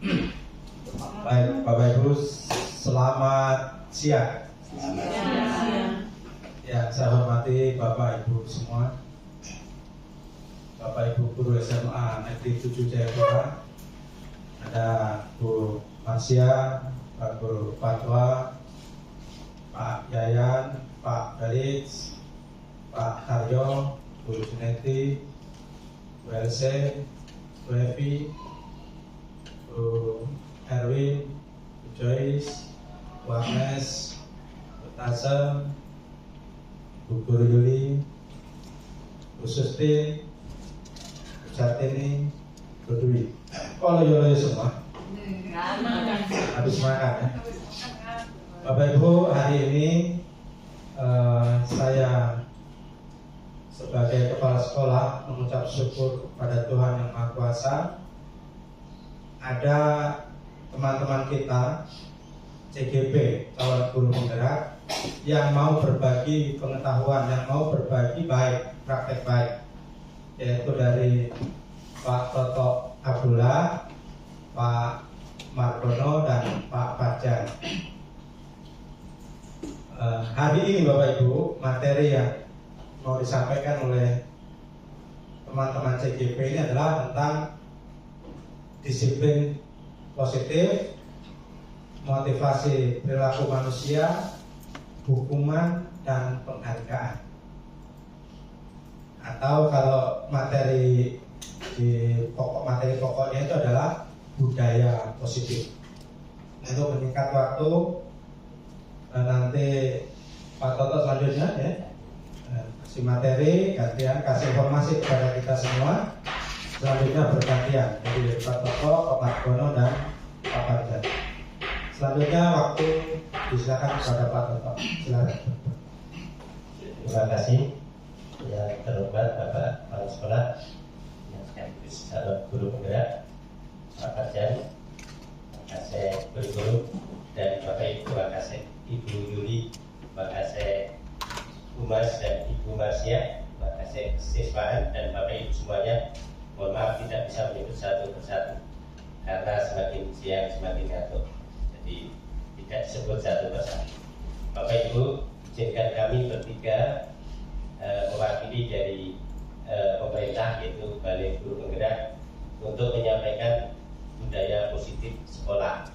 Baik, Bapak Ibu, selamat siang. Yang saya hormati Bapak Ibu semua, Bapak Ibu guru SMA Negeri 7 Jayapura, ada Bu Marsya, Pak Guru Fatwa, Pak Yayan, Pak Felix, Pak Haryo, Bu Juneti, Bu Else, Bu Evi, Bu Erwin, Bu Joyce, Bu Agnes, Bu Tasem, Bu Guru Yuli, Bu Susti, Bu Sartini, Bu Dwi. Kalau yolo semua habis makan ya. Bapak Ibu, hari ini saya sebagai kepala sekolah mengucap syukur kepada Tuhan Yang Maha Kuasa. Ada teman-teman kita CGP, calon guru penggerak, yang mau berbagi pengetahuan, yang mau berbagi baik, praktek baik, yaitu dari Pak Toto Abdullah, Pak Margono, dan Pak Fajar. Hari ini Bapak Ibu, materi yang mau disampaikan oleh teman-teman CGP ini adalah tentang disiplin positif, motivasi perilaku manusia, hukuman, dan penghargaan. Atau kalau materi materi pokoknya itu adalah budaya positif. Untuk meningkat waktu, nanti Pak Toto selanjutnya ya kasih materi, gantian kasih informasi kepada kita semua. Selanjutnya bergantian, jadi Pak Toto, Pak Margono, dan Pak Fajar. Selanjutnya waktu disilakan kepada Pak Toto. Silakan. Terima kasih yang terhormat Bapak Kepala Sekolah, yang sekaligus calon guru penggerak, Pak Fajar, Pak Kasih Guru, dan Bapak Ibu Pak Kasih Ibu Yuli, Pak Kasih Umas dan Ibu Marsya, Pak Kasih Siswaan, dan Bapak Ibu semuanya. Mohon maaf tidak bisa menyebut satu persatu karena semakin siang semakin ngantuk, jadi tidak disebut satu persatu. Bapak Ibu, izinkan kami bertiga mewakili dari pemerintah, yaitu Balai Guru Penggerak, untuk menyampaikan budaya positif sekolah.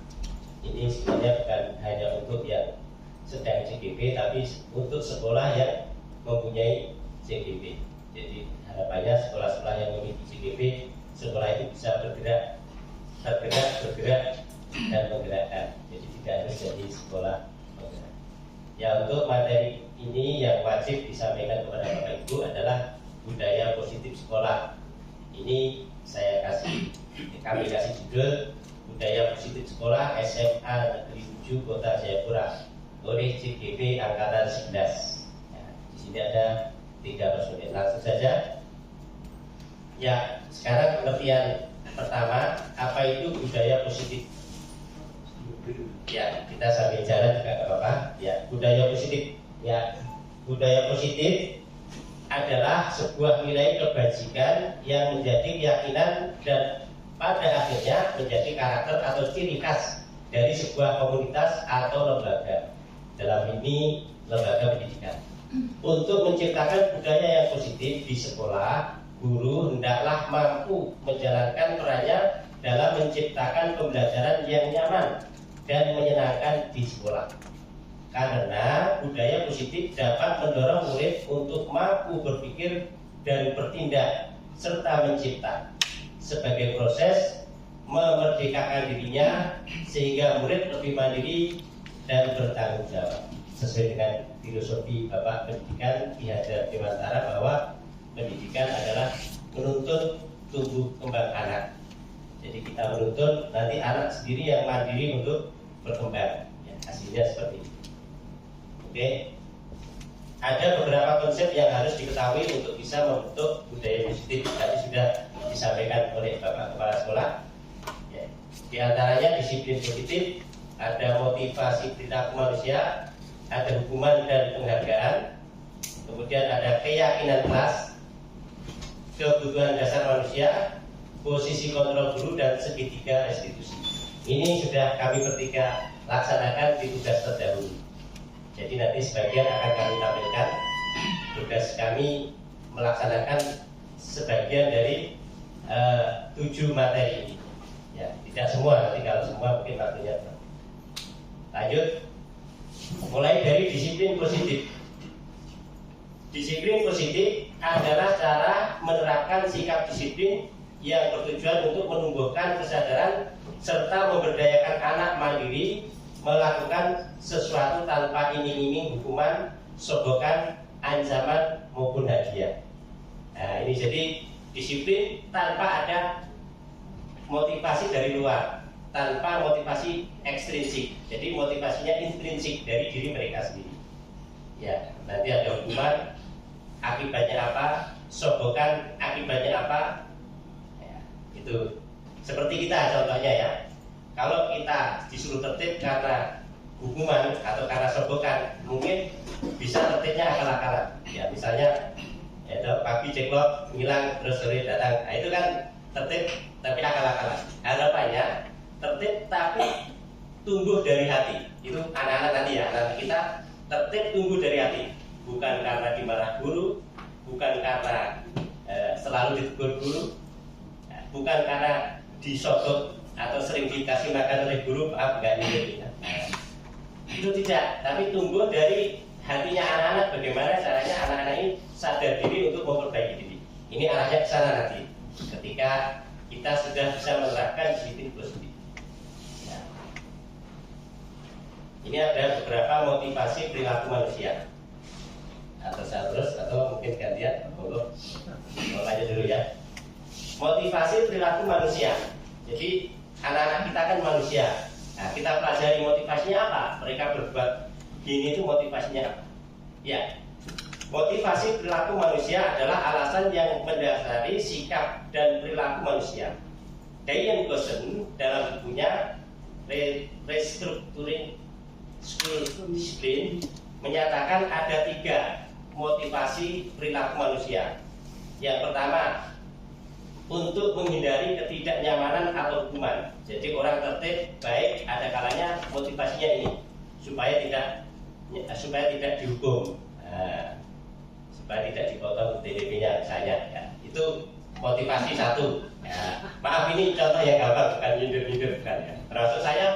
Ini sebenarnya bukan hanya untuk yang sedang CGP, tapi untuk sekolah yang mempunyai CGP. Jadi harapannya sekolah-sekolah yang memiliki CGP, sekolah itu bisa bergerak, dan menggerakkan. Jadi tidak harus jadi sekolah penggerak. Ya, untuk materi ini yang wajib disampaikan kepada Bapak Ibu adalah budaya positif sekolah. Ini kami kasih judul budaya positif sekolah SMA Negeri 7 Kota Jayapura oleh CGP Angkatan 11. Ya, di sini ada 3 personil. Langsung saja. Ya, sekarang pengertian pertama, apa itu budaya positif? Ya, kita sambil jalan juga nggak apa-apa. Ya, budaya positif. Ya, budaya positif adalah sebuah nilai kebajikan yang menjadi keyakinan dan pada akhirnya menjadi karakter atau ciri khas dari sebuah komunitas atau lembaga. Dalam ini lembaga pendidikan. Untuk menciptakan budaya yang positif di sekolah, guru hendaklah mampu menjalankan perannya dalam menciptakan pembelajaran yang nyaman dan menyenangkan di sekolah. Karena budaya positif dapat mendorong murid untuk mampu berpikir dan bertindak serta mencipta sebagai proses memerdekakan dirinya sehingga murid lebih mandiri dan bertanggung jawab. Sesuai dengan filosofi Bapak Pendidikan Ki Hajar Dewantara bahwa pendidikan adalah menuntut tumbuh kembang anak. Jadi kita menuntut nanti anak sendiri yang mandiri untuk berkembang. Ya, hasilnya seperti itu. Oke. Ada beberapa konsep yang harus diketahui untuk bisa membentuk budaya positif. Tadi sudah disampaikan oleh Bapak Kepala Sekolah. Ya. Di antaranya disiplin positif, ada motivasi perilaku manusia, ada hukuman dan penghargaan, kemudian ada keyakinan kelas, kebutuhan dasar manusia, posisi kontrol guru, dan segitiga restitusi. Ini sudah kami bertiga laksanakan di tugas terdahulu. Jadi nanti sebagian akan kami tampilkan. Tugas kami melaksanakan sebagian dari 7 materi ini. Ya, tidak semua, nanti kalau semua mungkin waktunya. Lanjut, mulai dari disiplin positif. Disiplin positif adalah cara menerapkan sikap disiplin yang bertujuan untuk menumbuhkan kesadaran serta memberdayakan anak mandiri melakukan sesuatu tanpa iming-iming hukuman, sogokan, ancaman maupun hadiah. Nah, ini jadi disiplin tanpa ada motivasi dari luar, tanpa motivasi ekstrinsik. Jadi motivasinya intrinsik dari diri mereka sendiri. Ya, nanti ada hukuman, akibatnya apa, sogokan, akibatnya apa. Ya, itu seperti kita contohnya ya. Kalau kita disuruh tertib karena hukuman atau karena sogokan, mungkin bisa tertibnya akal-akalan. Ya, misalnya ya, pagi ceklok hilang terus sore datang. Nah, itu kan tertib tapi akal-akalan. Harapannya tertib tapi tumbuh dari hati. Itu anak-anak nanti ya, anak kita tertib tumbuh dari hati. Bukan karena dimarah guru, bukan karena selalu ditegur guru, bukan karena disogok atau sering dikasih makan oleh guru, maaf enggak ini. Itu tidak, tapi tumbuh dari hatinya anak-anak. Bagaimana caranya anak-anak ini sadar diri untuk memperbaiki diri. Ini arahnya ke sana nanti. Ketika kita sudah bisa menerapkan disiplin positif. Nah, ini ada beberapa motivasi perilaku manusia. Atau saya terus atau mungkin gantian. Mau lanjut dulu ya. Motivasi perilaku manusia. Jadi anak-anak kita kan manusia. Nah, kita pelajari motivasinya apa? Mereka berbuat begini itu motivasinya apa? Ya, motivasi perilaku manusia adalah alasan yang mendasari sikap dan perilaku manusia. Diane Goshen dalam bukunya Restructuring School Discipline menyatakan ada 3 motivasi perilaku manusia. Yang pertama, untuk menghindari ketidaknyamanan atau hukuman. Jadi orang tertib baik ada kalanya motivasinya ini supaya tidak dihukum, supaya tidak dipotong TDP-nya misalnya. Ya, itu motivasi 1. Ya, maaf ini contoh yang gampang, bukan nyindir-nyindir bukan ya. Termasuk saya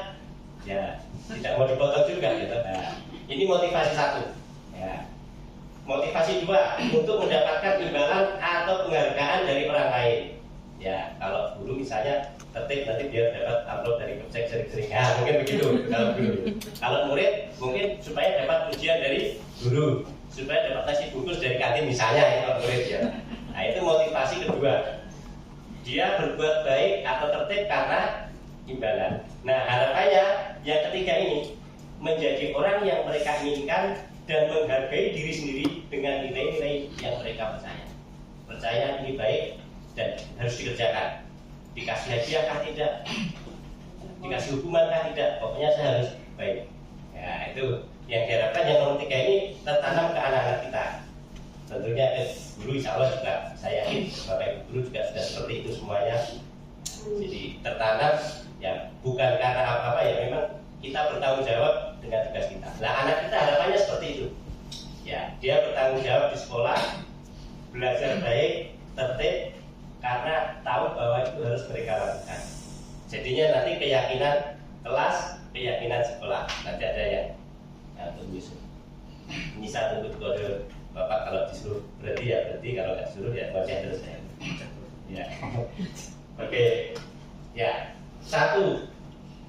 ya tidak mau dipotong juga gitu. Nah, ini motivasi 1. Ya. Motivasi 2 untuk mendapatkan imbalan atau penghargaan dari orang lain. Ya, kalau guru misalnya tertib nanti biar dapat amplop dari Kepsek sering-sering. Nah, mungkin begitu kalau guru. Kalau murid mungkin supaya dapat pujian dari guru, supaya dapat nasi bungkus dari kantin misalnya ya kalau murid ya. Nah, itu motivasi kedua. Dia berbuat baik atau tertib karena imbalan. Nah, harapannya yang ketiga ini menjadi orang yang mereka inginkan dan menghargai diri sendiri dengan nilai-nilai yang mereka percaya. Percaya ini baik dan harus dikerjakan. Dikasih hadiah kah tidak, dikasih hukuman kah tidak, pokoknya saya harus baik. Ya, itu yang diharapkan. Yang nomor 3 ini tertanam ke anak-anak kita. Tentunya guru insya Allah juga, saya yakin Bapak Ibu guru juga sudah seperti itu semuanya. Jadi tertanam ya bukan karena apa-apa ya, memang kita bertanggung jawab dengan tugas kita. Nah, anak kita harapannya seperti itu. Ya, dia bertanggung jawab di sekolah, belajar baik, tertib, karena tahu bahwa itu harus mereka lakukan. Jadinya nanti keyakinan kelas, keyakinan sekolah. Nanti ada yang tunggu. Ini saya tunggu kode Bapak kalau disuruh berarti ya berarti, kalau nggak disuruh ya baca terus ya. Ya. Oke. Ya. 1.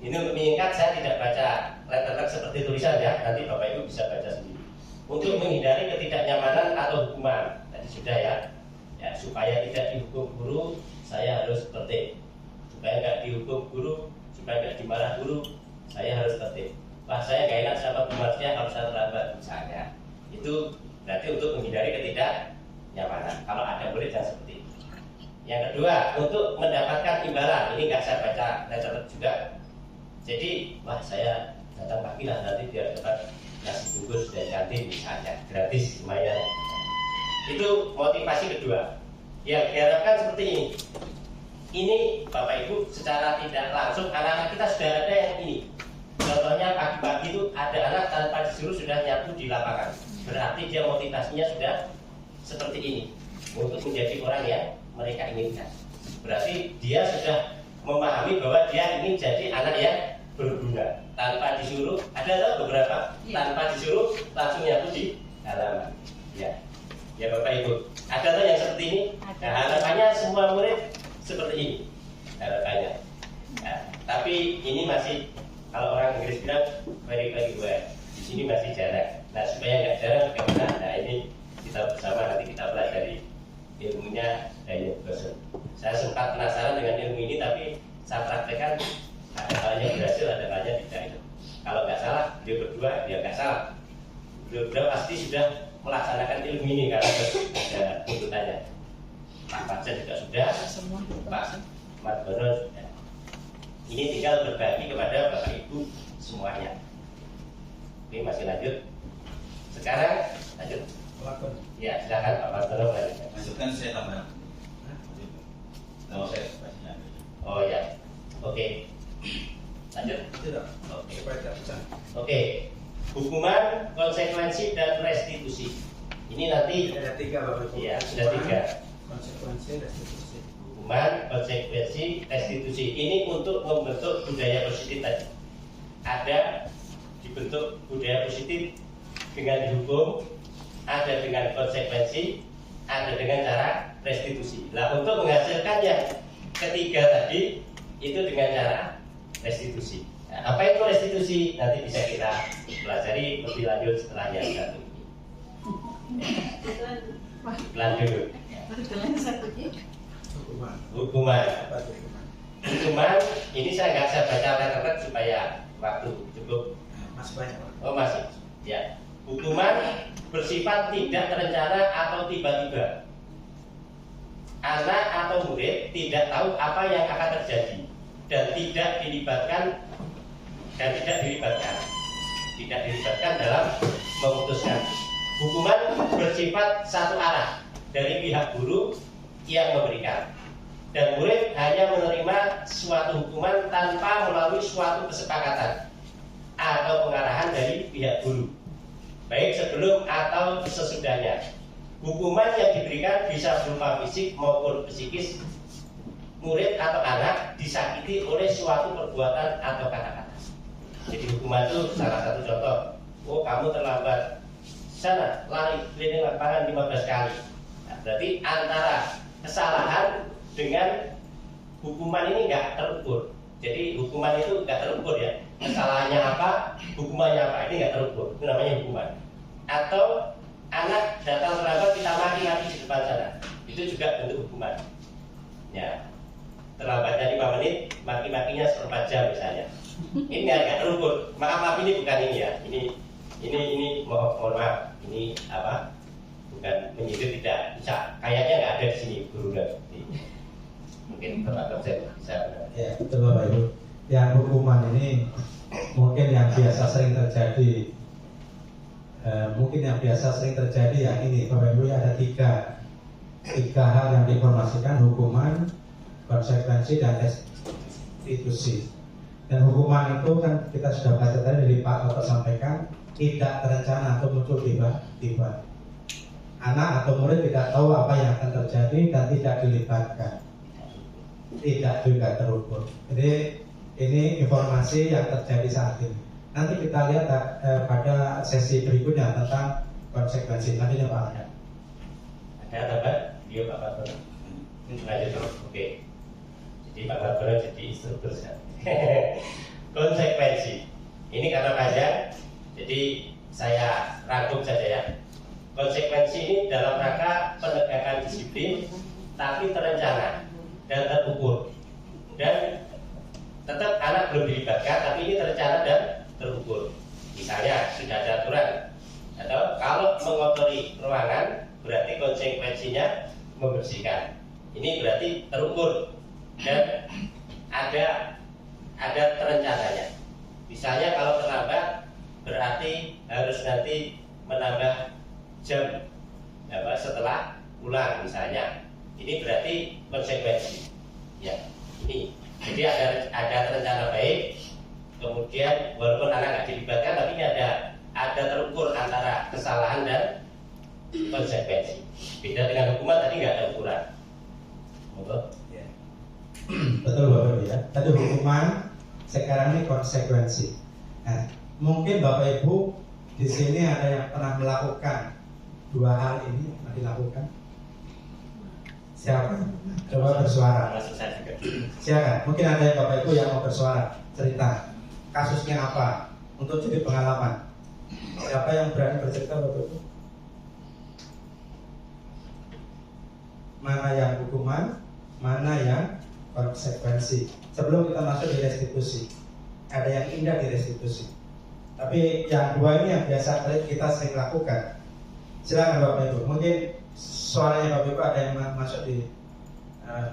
Ini untuk meningkat saya tidak baca letter seperti tulisan ya. Nanti Bapak Ibu bisa baca sendiri. Untuk menghindari ketidaknyamanan atau hukuman. Tadi sudah ya. Ya, supaya tidak dihukum guru, saya harus tertib. Supaya nggak dihukum guru, supaya nggak dimarah guru, saya harus tertib. Wah, saya nggak enak sama pemerintahnya, harus saya terlambat misalnya. Itu berarti untuk menghindari ketidaknyamanan. Kalau ada murid yang seperti itu. Yang kedua, untuk mendapatkan imbalan. Ini nggak saya baca letter juga. Jadi, wah saya datang pagi lah nanti biar dapat nasi bungkus dari kantin misalnya, gratis lumayan. Itu motivasi kedua. Yang diharapkan seperti ini. Ini Bapak Ibu secara tidak langsung anak-anak kita sudah di lapangan. Berarti dia motivasinya sudah seperti ini untuk menjadi orang yang mereka inginkan. Berarti dia sudah memahami bahwa dia ingin jadi anak yang berguna tanpa disuruh. Ada beberapa tanpa disuruh langsung nyatu di halaman. Ya, ya Bapak Ibu. Ada tuh yang seperti ini. Nah, harapannya semua murid seperti ini. Harapannya. Nah, tapi ini masih kalau orang Inggris bilang very well. Di sini masih jarang. Nah, supaya nggak jarang bagaimana? Nah, ini kita bersama nanti kita pelajari ilmunya dari dosen. Saya sempat penasaran dengan ilmu ini, tapi saya praktekkan ada kalanya berhasil, ada kalanya tidak. Kalau nggak salah, dia berdua dia nggak salah. Beliau pasti sudah melaksanakan ilmu ini karena ada tuntutannya. Pak Fajar juga sudah, Pak Margono sudah. Ini tinggal berbagi kepada Bapak Ibu semuanya. Oke, masih lanjut. Sekarang lanjut. Ya, silakan Pak Margono melanjutkan. Masukkan saya tambah. Kalau saya pastinya. Oh ya, oke. Lanjut. Tidak. Oke. Supaya tidak bisa. Oke. Hukuman, konsekuensi, dan restitusi. Ini nanti Ada 3 Bapak Ibu. ya sudah 3. Konsekuensi restitusi. Hukuman, konsekuensi, restitusi. Ini untuk membentuk budaya positif tadi. Ada dibentuk budaya positif dengan dihukum, ada dengan konsekuensi, ada dengan cara restitusi. Nah, untuk menghasilkan yang ketiga tadi itu dengan cara restitusi. Nah, apa itu restitusi? Nanti bisa kita pelajari lebih lanjut setelah yang satu ini. Lanjut. Hukuman. Hukuman. Apa itu hukuman? Hukuman ini saya baca ret supaya waktu cukup. Masih banyak Pak. Oh masih. Ya. Hukuman bersifat tidak terencana atau tiba-tiba. Anak atau murid tidak tahu apa yang akan terjadi dan tidak dilibatkan dalam memutuskan. Hukuman bersifat satu arah dari pihak guru yang memberikan, dan murid hanya menerima suatu hukuman tanpa melalui suatu kesepakatan atau pengarahan dari pihak guru, baik sebelum atau sesudahnya. Hukuman yang diberikan bisa berupa fisik maupun psikis. Murid atau anak disakiti oleh suatu perbuatan atau kata-kata. Jadi hukuman itu salah satu contoh. Oh, kamu terlambat, sana lari keliling lapangan 15 kali. Nah, berarti antara kesalahan dengan hukuman ini nggak terukur. Jadi hukuman itu nggak terukur ya. Kesalahannya apa, hukumannya apa, ini nggak terukur. Itu namanya hukuman. Atau anak datang terlambat kita maki-maki di depan sana, itu juga bentuk hukuman. Ya, terlambatnya 5 menit, maki-makinya 1/4 jam misalnya. Ini nggak terukur. Maaf ini bukan ini ya. Ini mohon maaf. Ini apa? Bukan menyindir, tidak bisa. Kayaknya nggak ada di sini guru dan mungkin Bapak Kapten bisa. Ya, betul Bapak Ibu. Yang hukuman ini mungkin yang biasa sering terjadi. Mungkin yang biasa sering terjadi yang ini Bapak Ibu, ada tiga hal yang diinformasikan: hukuman, konsekuensi, dan restitusi. Dan hukuman itu kan kita sudah baca tadi dari Pak Toto sampaikan, tidak terencana atau muncul tiba-tiba. Anak atau murid tidak tahu apa yang akan terjadi dan tidak dilibatkan, tidak juga terukur. Jadi ini informasi yang terjadi saat ini. Nanti kita lihat pada sesi berikutnya tentang konsekuensi. Nantinya Pak. Ada tambahan? Dia Pak Margono. Lanjut terus. Oke. Jadi Pak Margono jadi instruktur sekarang. Konsekuensi. Ini karena panjang, jadi saya rangkum saja ya. Konsekuensi ini dalam rangka penegakan disiplin, tapi terencana dan terukur. Dan tetap anak belum dilibatkan, tapi ini terencana dan terukur. Misalnya sudah ada aturan, atau kalau mengotori ruangan berarti konsekuensinya membersihkan. Ini berarti terukur dan ada terencananya. Misalnya kalau terlambat berarti harus nanti menambah jam setelah pulang misalnya. Ini berarti konsekuensi. Ya, ini. Jadi ada rencana baik. Kemudian walaupun anak nggak dilibatkan, tapi ini ada ada terukur antara kesalahan dan konsekuensi. Beda dengan hukuman tadi nggak ada ukuran. Betul? Ya. Betul Bapak Ibu ya. Tadi hukuman, sekarang ini konsekuensi. Nah, mungkin Bapak Ibu di sini ada yang pernah melakukan dua hal ini, pernah dilakukan? Siapa? Coba bersuara. Masuk saya juga. Silakan. Mungkin ada yang Bapak Ibu yang mau bersuara, cerita kasusnya apa untuk jadi pengalaman. Siapa yang berani bercerita Bapak Ibu? Mana yang hukuman, mana yang konsekuensi. Sebelum kita masuk di restitusi, ada yang indah di restitusi. Tapi yang dua ini yang biasa kita sering lakukan. Silakan Bapak Ibu. Mungkin suaranya Bapak Ibu ada yang masuk di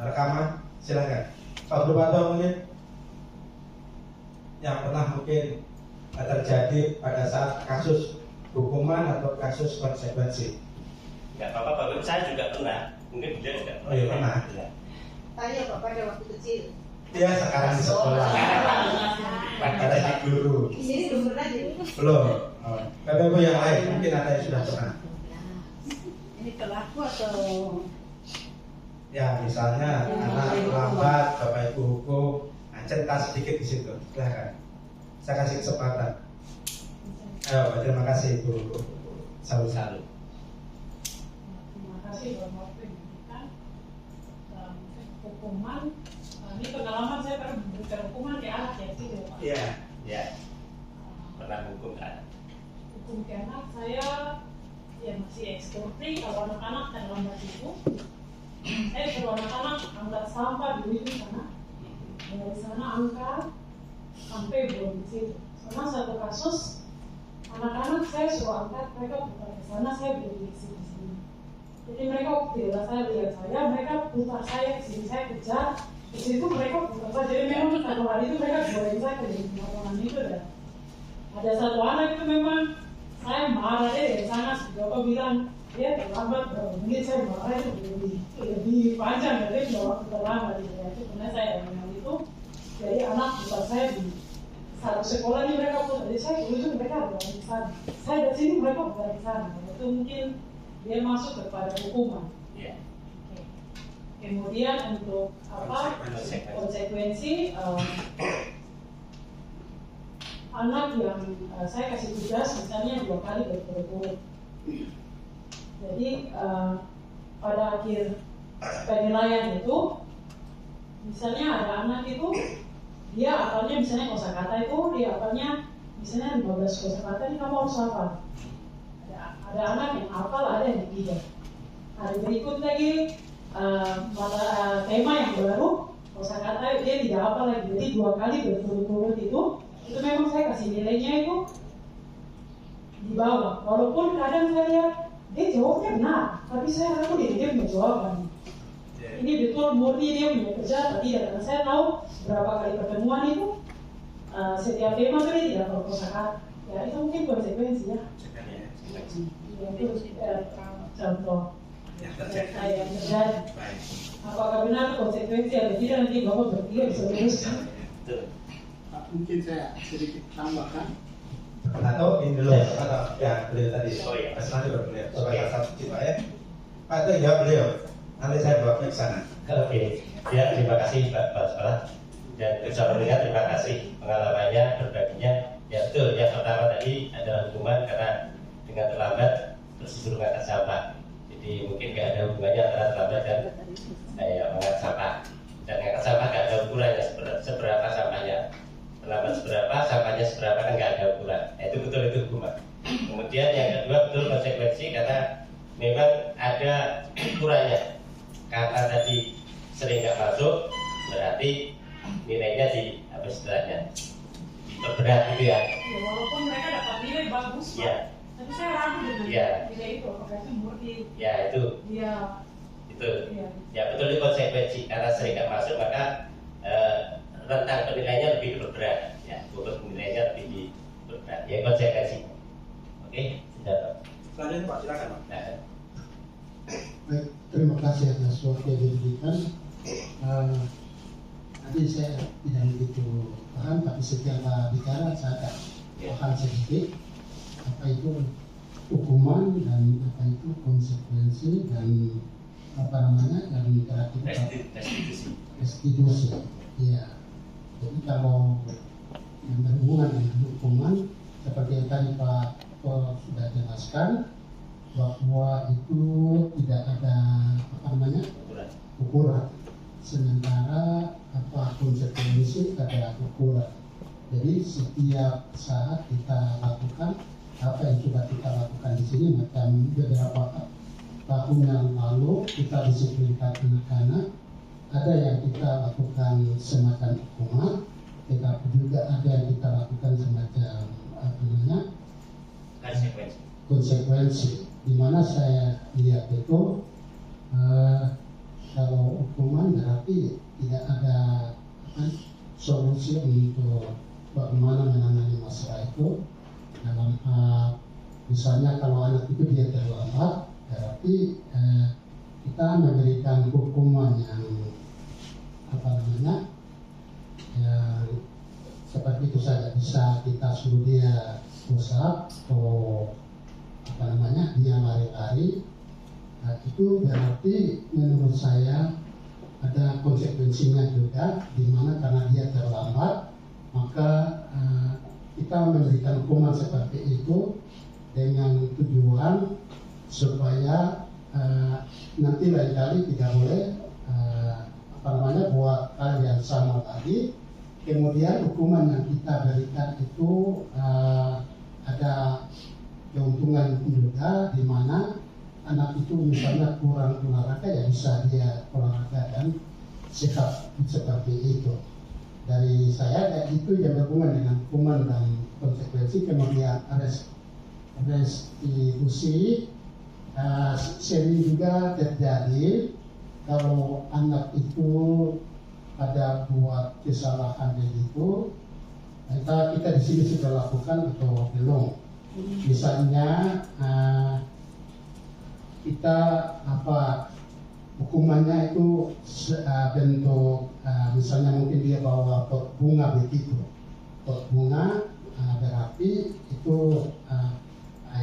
rekaman. Silakan. Pak Guru mungkin yang pernah mungkin terjadi pada saat kasus hukuman atau kasus konsekuensi. Nggak apa-apa, Bapak Ibu, saya juga pernah. Mungkin beliau juga. Oh iya pernah. Ya. Tanya Bapak pada waktu kecil. Dia sekarang di sekolah. Pada di guru. Di sini belum pernah jadi. Belum. Oh. Bapak Ibu yang lain mungkin ada yang sudah pernah. Ini pelaku atau Ya misalnya anak lambat, Bapak Ibu hukum, cerita sedikit di situ. Silakan. Saya kasih kesempatan. Ayo, terima kasih Ibu. Salut. Terima kasih Bapak Pendidikan. Hukuman, ini pengalaman saya pernah memberikan hukuman ke anak ya itu ya Pak. Iya. Ya. Pernah hukum kan? Hukum ke anak saya ya masih eksklusif kalau anak-anak yang lambat itu. Saya suruh anak-anak angkat sampah di sana. Dari sana angkat sampai belum di situ. Karena satu kasus anak-anak saya suruh angkat, mereka putar ke sana, saya berdiri di sini. Jadi mereka tidak saya lihat saya, mereka putar saya ke sini, saya kejar. Di situ mereka putar saya. Jadi memang satu hari itu mereka goreng saya ke lapangan itu dan ada satu anak itu memang saya marah dari sana. Bapak bilang dia terlambat berapa menit, saya marah itu lebih panjang dari waktu terlambat itu karena saya dengan itu. Jadi anak putar saya di satu sekolah ini mereka putar, jadi saya dulu mereka berada di sana. Saya dari sini mereka berada di sana. Itu mungkin dia masuk kepada hukuman. Iya. Kemudian untuk apa konsekuensi anak yang saya kasih tugas misalnya 2 kali berturut-turut. Jadi pada akhir penilaian itu misalnya ada anak itu dia apalnya misalnya kosakata itu dia apalnya misalnya 15 kosakata ini kamu harus hafal. Ada anak yang hafal, ada yang tidak. Hari berikut lagi tema yang baru kosakata dia tidak hafal lagi. Jadi 2 kali berturut-turut itu memang saya kasih nilainya itu di bawah. Walaupun kadang saya lihat dia jawabnya benar, tapi saya ragu dia punya jawaban. Ini betul murni dia punya kerja atau tidak? Karena saya tahu berapa kali pertemuan itu setiap tema itu dia tidak tahu kosakata. Ya itu mungkin konsekuensi ya. Itu contoh yang terjadi. Apakah benar konsekuensi atau tidak nanti Bapak berpikir bisa teruskan. Mungkin saya sedikit tambahkan. Atau ini dulu atau ya beliau tadi. Oh iya. Mas nanti beliau. Coba satu kita ya. Pak itu jawab beliau. Nanti saya bawa ke sana. Oke. Ya, terima kasih Pak Sekolah. Dan bersama terima kasih pengalamannya, berbaginya. Ya betul, yang pertama tadi adalah hukuman karena dengan terlambat terus disuruh mengangkat sampah. Jadi mungkin nggak ada hubungannya antara terlambat dan mengangkat sampah. Dan mengangkat sampah nggak ada ukurannya seberapa sampahnya. Terlambat seberapa, sampahnya seberapa kan nggak ada ukuran. Nah, itu betul itu hukuman. Kemudian yang kedua betul konsekuensi karena memang ada ukurannya. Karena tadi sering nggak masuk berarti nilainya di apa istilahnya berat gitu ya. Ya walaupun mereka dapat nilai bagus, Ya. tapi saya ragu dengan nilai itu apakah itu murni. Ya itu. Dia. Itu. Ya. Ya betul itu konsekuensi karena sering nggak masuk maka rentang penilaiannya lebih berat. Ya bobot penilaiannya lebih berat. Ya konsekuensi. Oke, sudah. Selanjutnya Pak silakan Pak. Nah, Baik, terima kasih atas waktu yang diberikan. Tadi saya tidak begitu paham, tapi setelah bicara saya akan paham sedikit. apa itu hukuman dan apa itu konsekuensi dan apa namanya yang terakhir restitusi. Ya. Jadi kalau yang berhubungan dengan hukuman seperti yang tadi Pak sudah jelaskan bahwa itu tidak ada apa namanya ukuran, sementara apa konsekuensi ada ukuran. Jadi setiap saat kita lakukan apa yang sudah kita lakukan di sini, macam beberapa tahun yang lalu kita disiplinkan anak-anak, ada yang kita lakukan semacam hukuman, tetapi juga ada yang kita lakukan semacam apa namanya konsekuensi. Di mana saya lihat itu kalau hukuman berarti tidak ada solusi untuk bagaimana menangani masalah itu. Dalam misalnya kalau anak itu dia terlambat, berarti kita memberikan hukuman yang apa namanya yang seperti itu saja, bisa kita suruh dia pusat atau apa namanya dia lari-lari. Nah, itu berarti menurut saya ada konsekuensinya juga, di mana karena dia terlambat maka kita memberikan hukuman seperti itu dengan tujuan supaya nanti lain kali tidak boleh apa namanya buat hal yang sama lagi. Kemudian hukuman yang kita berikan itu ada keuntungan juga, di mana anak itu misalnya kurang olahraga ya bisa dia olahraga dan sehat seperti itu. Dari saya itu yang berhubungan dengan hukuman dan konsekuensi. Kemudian restitusi sering juga terjadi kalau anak itu ada buat kesalahan begitu. Kita di sini sudah lakukan atau belum? Misalnya kita apa hukumannya itu bentuk misalnya mungkin dia bawa pot bunga begitu. Pot bunga berarti itu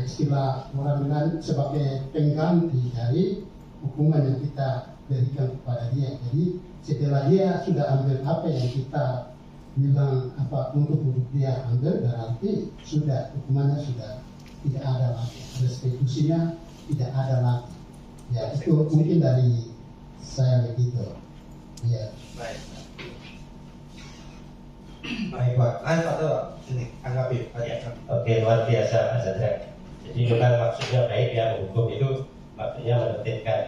istilah orang bilang sebagai pengganti dari hukuman yang kita berikan kepada dia. Jadi setelah dia sudah ambil apa yang kita bilang apa untuk dia ambil, berarti sudah hukumannya sudah tidak ada lagi, restitusinya tidak ada lagi. Ya itu mungkin dari saya begitu. Ya. Baik Pak. Pak Tuh, ini anggapi. Oke, luar biasa Mas Chandra. Jadi bukan maksudnya baik ya, hukum itu maksudnya menertibkan.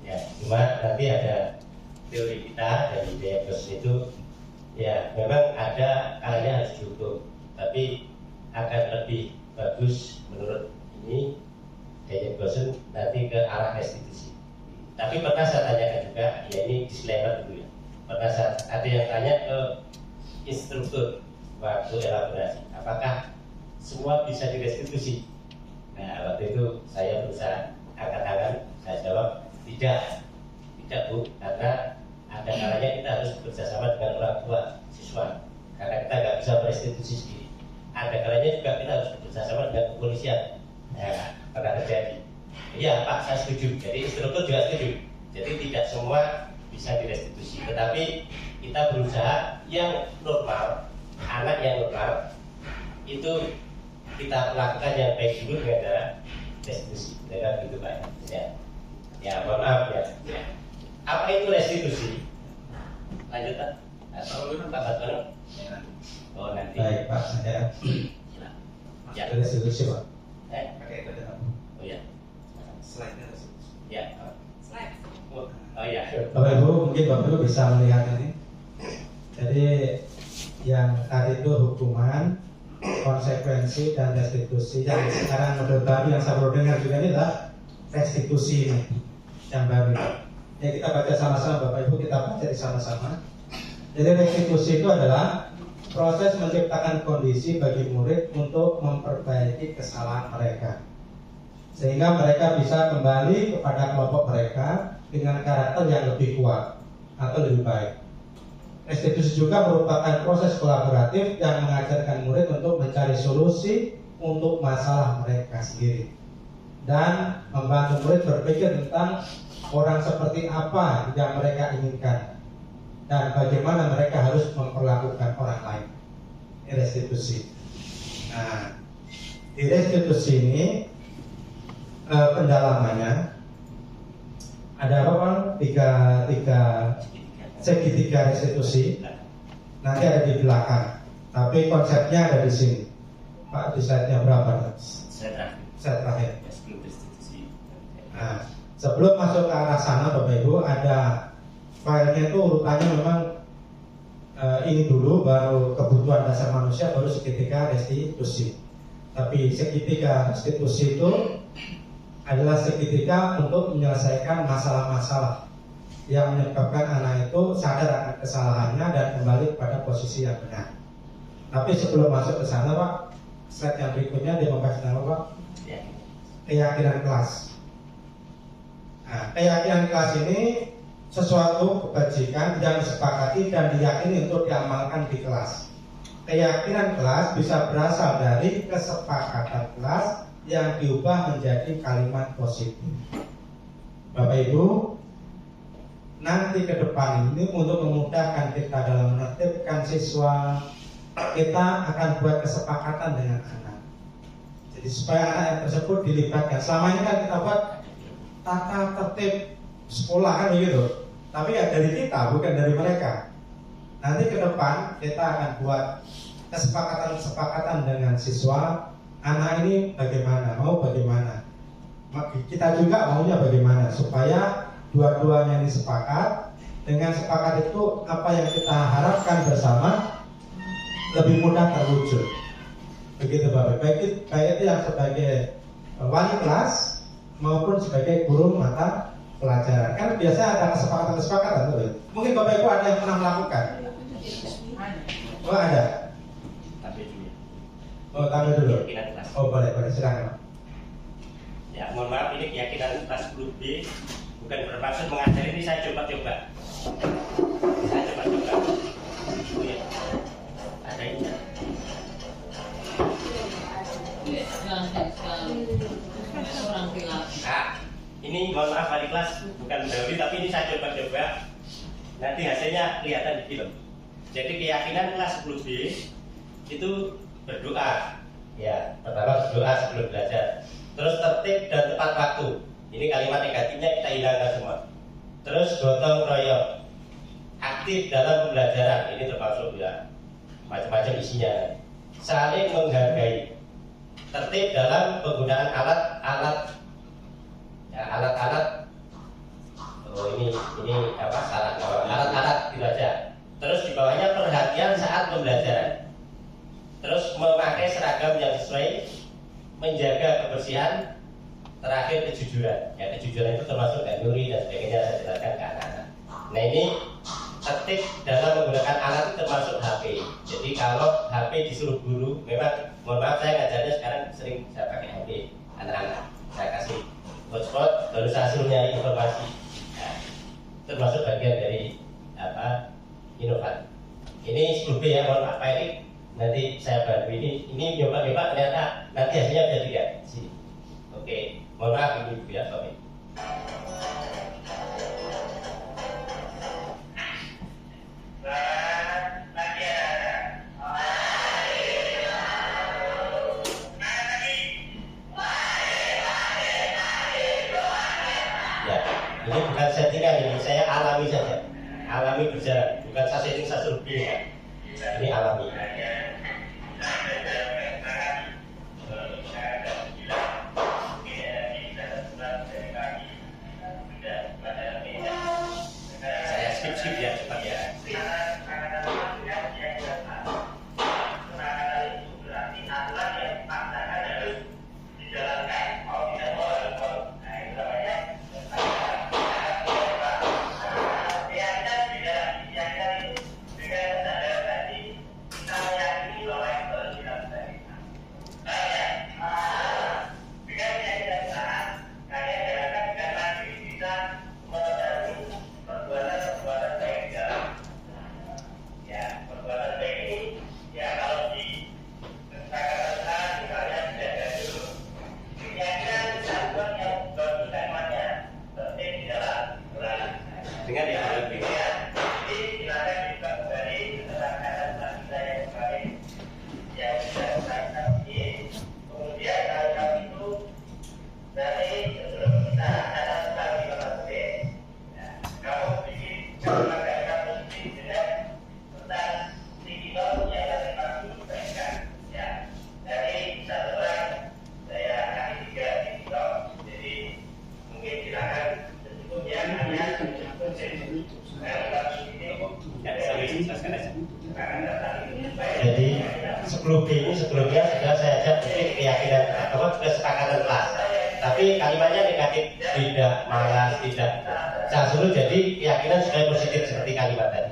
Ya, cuma nanti ada teori kita dari Dayabos itu, ya memang ada kalanya harus dihukum, tapi akan lebih bagus menurut ini Dayabos nanti ke arah restitusi. Tapi pernah saya tanyakan juga, ya ini disclaimer dulu ya. Pernah ada yang tanya ke instruktur waktu elaborasi, apakah semua bisa direstitusi? Nah waktu itu saya berusaha angkat tangan, saya jawab tidak Bu, karena ada kalanya kita harus bekerjasama dengan orang tua siswa, karena kita nggak bisa merestitusi sendiri. Ada kalanya juga kita harus bekerjasama dengan kepolisian. Nah, pernah terjadi. Iya Pak, saya setuju. Jadi instruktur juga setuju. Jadi tidak semua bisa direstitusi, tetapi kita berusaha yang normal, anak yang normal itu kita lakukan yang baik dulu dengan cara restitusi. Dengan begitu Pak. Ya, mohon maaf ya. Apa itu restitusi? Lanjut Pak. Pak Batono. Oh nanti. Baik Pak, saya Ya. restitusi Pak. Pakai itu ada Oh ya. slide-nya restitusi. Ya. Slide. Oh ya. Bapak Ibu mungkin Bapak Ibu bisa melihat ini. Jadi yang tadi itu hukuman, konsekuensi dan restitusi. Yang sekarang model baru yang saya baru dengar juga ini adalah restitusi ini yang baru. Ya kita baca sama-sama Bapak Ibu, kita baca sama-sama. Jadi restitusi itu adalah proses menciptakan kondisi bagi murid untuk memperbaiki kesalahan mereka, sehingga mereka bisa kembali kepada kelompok mereka dengan karakter yang lebih kuat atau lebih baik. Restitusi juga merupakan proses kolaboratif yang mengajarkan murid untuk mencari solusi untuk masalah mereka sendiri dan membantu murid berpikir tentang orang seperti apa yang mereka inginkan dan bagaimana mereka harus memperlakukan orang lain. Restitusi. Nah, di restitusi ini pendalamannya ada apa Bang? Tiga segitiga restitusi. Nanti ada di belakang. Tapi konsepnya ada di sini. Pak, di slide-nya berapa? Slide terakhir. Nah, sebelum masuk ke arah sana Bapak Ibu, ada filenya itu urutannya memang ini dulu, baru kebutuhan dasar manusia, baru segitiga restitusi. Tapi segitiga restitusi itu adalah segitiga untuk menyelesaikan masalah-masalah yang menyebabkan anak itu sadar akan kesalahannya dan kembali pada posisi yang benar. Tapi sebelum masuk ke sana Pak, slide yang berikutnya dia membahas tentang apa Pak? Keyakinan kelas. Nah, keyakinan kelas ini sesuatu kebajikan yang disepakati dan diyakini untuk diamalkan di kelas. Keyakinan kelas bisa berasal dari kesepakatan kelas yang diubah menjadi kalimat positif. Bapak Ibu, nanti ke depan ini untuk memudahkan kita dalam menertibkan siswa, kita akan buat kesepakatan dengan anak. Jadi supaya anak yang tersebut dilibatkan. Selama ini kan kita buat tata tertib sekolah kan begitu. Tapi ya dari kita, bukan dari mereka. Nanti ke depan kita akan buat kesepakatan-kesepakatan dengan siswa. Anak ini bagaimana, mau bagaimana. Kita juga maunya bagaimana supaya dua-duanya ini sepakat. Dengan sepakat itu apa yang kita harapkan bersama lebih mudah terwujud. Begitu Bapak. Baik itu yang sebagai wali kelas maupun sebagai guru mata pelajaran. Kan biasa ada kesepakatan-kesepakatan tuh. Mungkin Bapak Ibu ada yang pernah melakukan. Oh ada. Oh tampil dulu. Oh boleh silakan. Ya mohon maaf, ini keyakinan kelas 10B bukan bermaksud mengajari, ini saya coba-coba. Ya. Ada ini. Ini mohon maaf wali kelas bukan mendahului, tapi ini saya coba-coba. Nanti hasilnya kelihatan di film. Jadi keyakinan kelas 10B itu berdoa. Ya, pertama berdoa sebelum belajar. Terus tertib dan tepat waktu. Ini kalimat negatifnya kita hilangkan semua. Terus gotong royong. Aktif dalam pembelajaran. Ini termasuk ya macam-macam isinya. Saling menghargai. Tertib dalam penggunaan alat-alat. Ya, alat-alat. Oh ini apa salah? Alat-alat itu aja. Terus di bawahnya perhatian saat pembelajaran. Terus memakai seragam yang sesuai, menjaga kebersihan, terakhir kejujuran. Ya kejujuran itu termasuk nuri dan sebagainya, saya jelaskan ke anak-anak. Nah ini tertib dalam menggunakan alat itu termasuk HP. Jadi kalau HP disuruh guru, memang mohon maaf saya ngajarnya sekarang sering saya pakai HP anak-anak. Saya kasih hotspot, baru saya suruh nyari informasi. Nah, termasuk bagian dari apa inovasi. Ini 10B ya, mohon maaf Pak Erik. Nanti saya bantu ini nyoba-nyoba ternyata nanti hasilnya bisa dilihat di sini. Oke, mohon maaf ini ya Pak. Ya, ini bukan settingan, ini saya alami saja, alami berjalan, bukan saya setting saya suruh pilih. Ini alami. Saya skip ya cepat ya. 10B ini sebelumnya sudah saya ajak bikin keyakinan atau kesepakatan kelas. Tapi kalimatnya negatif, tidak, malas, tidak. Saya suruh jadi keyakinan supaya positif seperti kalimat tadi.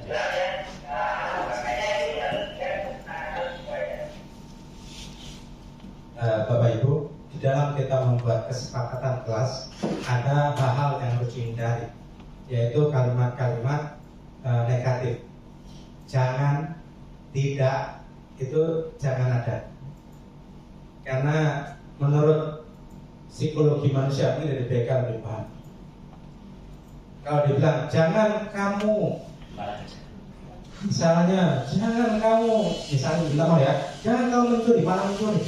Bapak Ibu, di dalam kita membuat kesepakatan kelas ada hal-hal yang harus dihindari, yaitu kalimat-kalimat negatif. Jangan, tidak, itu jangan ada. Karena menurut psikologi manusia ini dari BK lebih paham. Kalau dibilang jangan kamu, misalnya jangan kamu, misalnya bilang ya, jangan kamu mencuri, malah mencuri.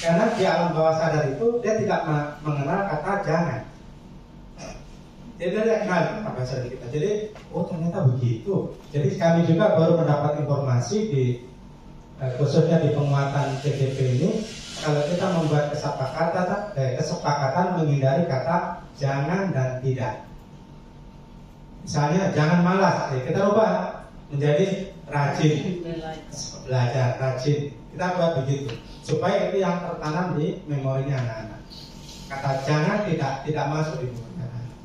Karena di alam bawah sadar itu dia tidak mengenal kata jangan. Jadi dia kenal apa sadar kita. Jadi oh ternyata begitu. Jadi kami juga baru mendapat informasi di khususnya di penguatan CGP ini, kalau kita membuat kesepakatan menghindari kata jangan dan tidak. Misalnya jangan malas, kita ubah menjadi rajin, belajar rajin. Kita buat begitu supaya itu yang tertanam di memorinya anak-anak. Kata jangan tidak masuk di memori anak-anak.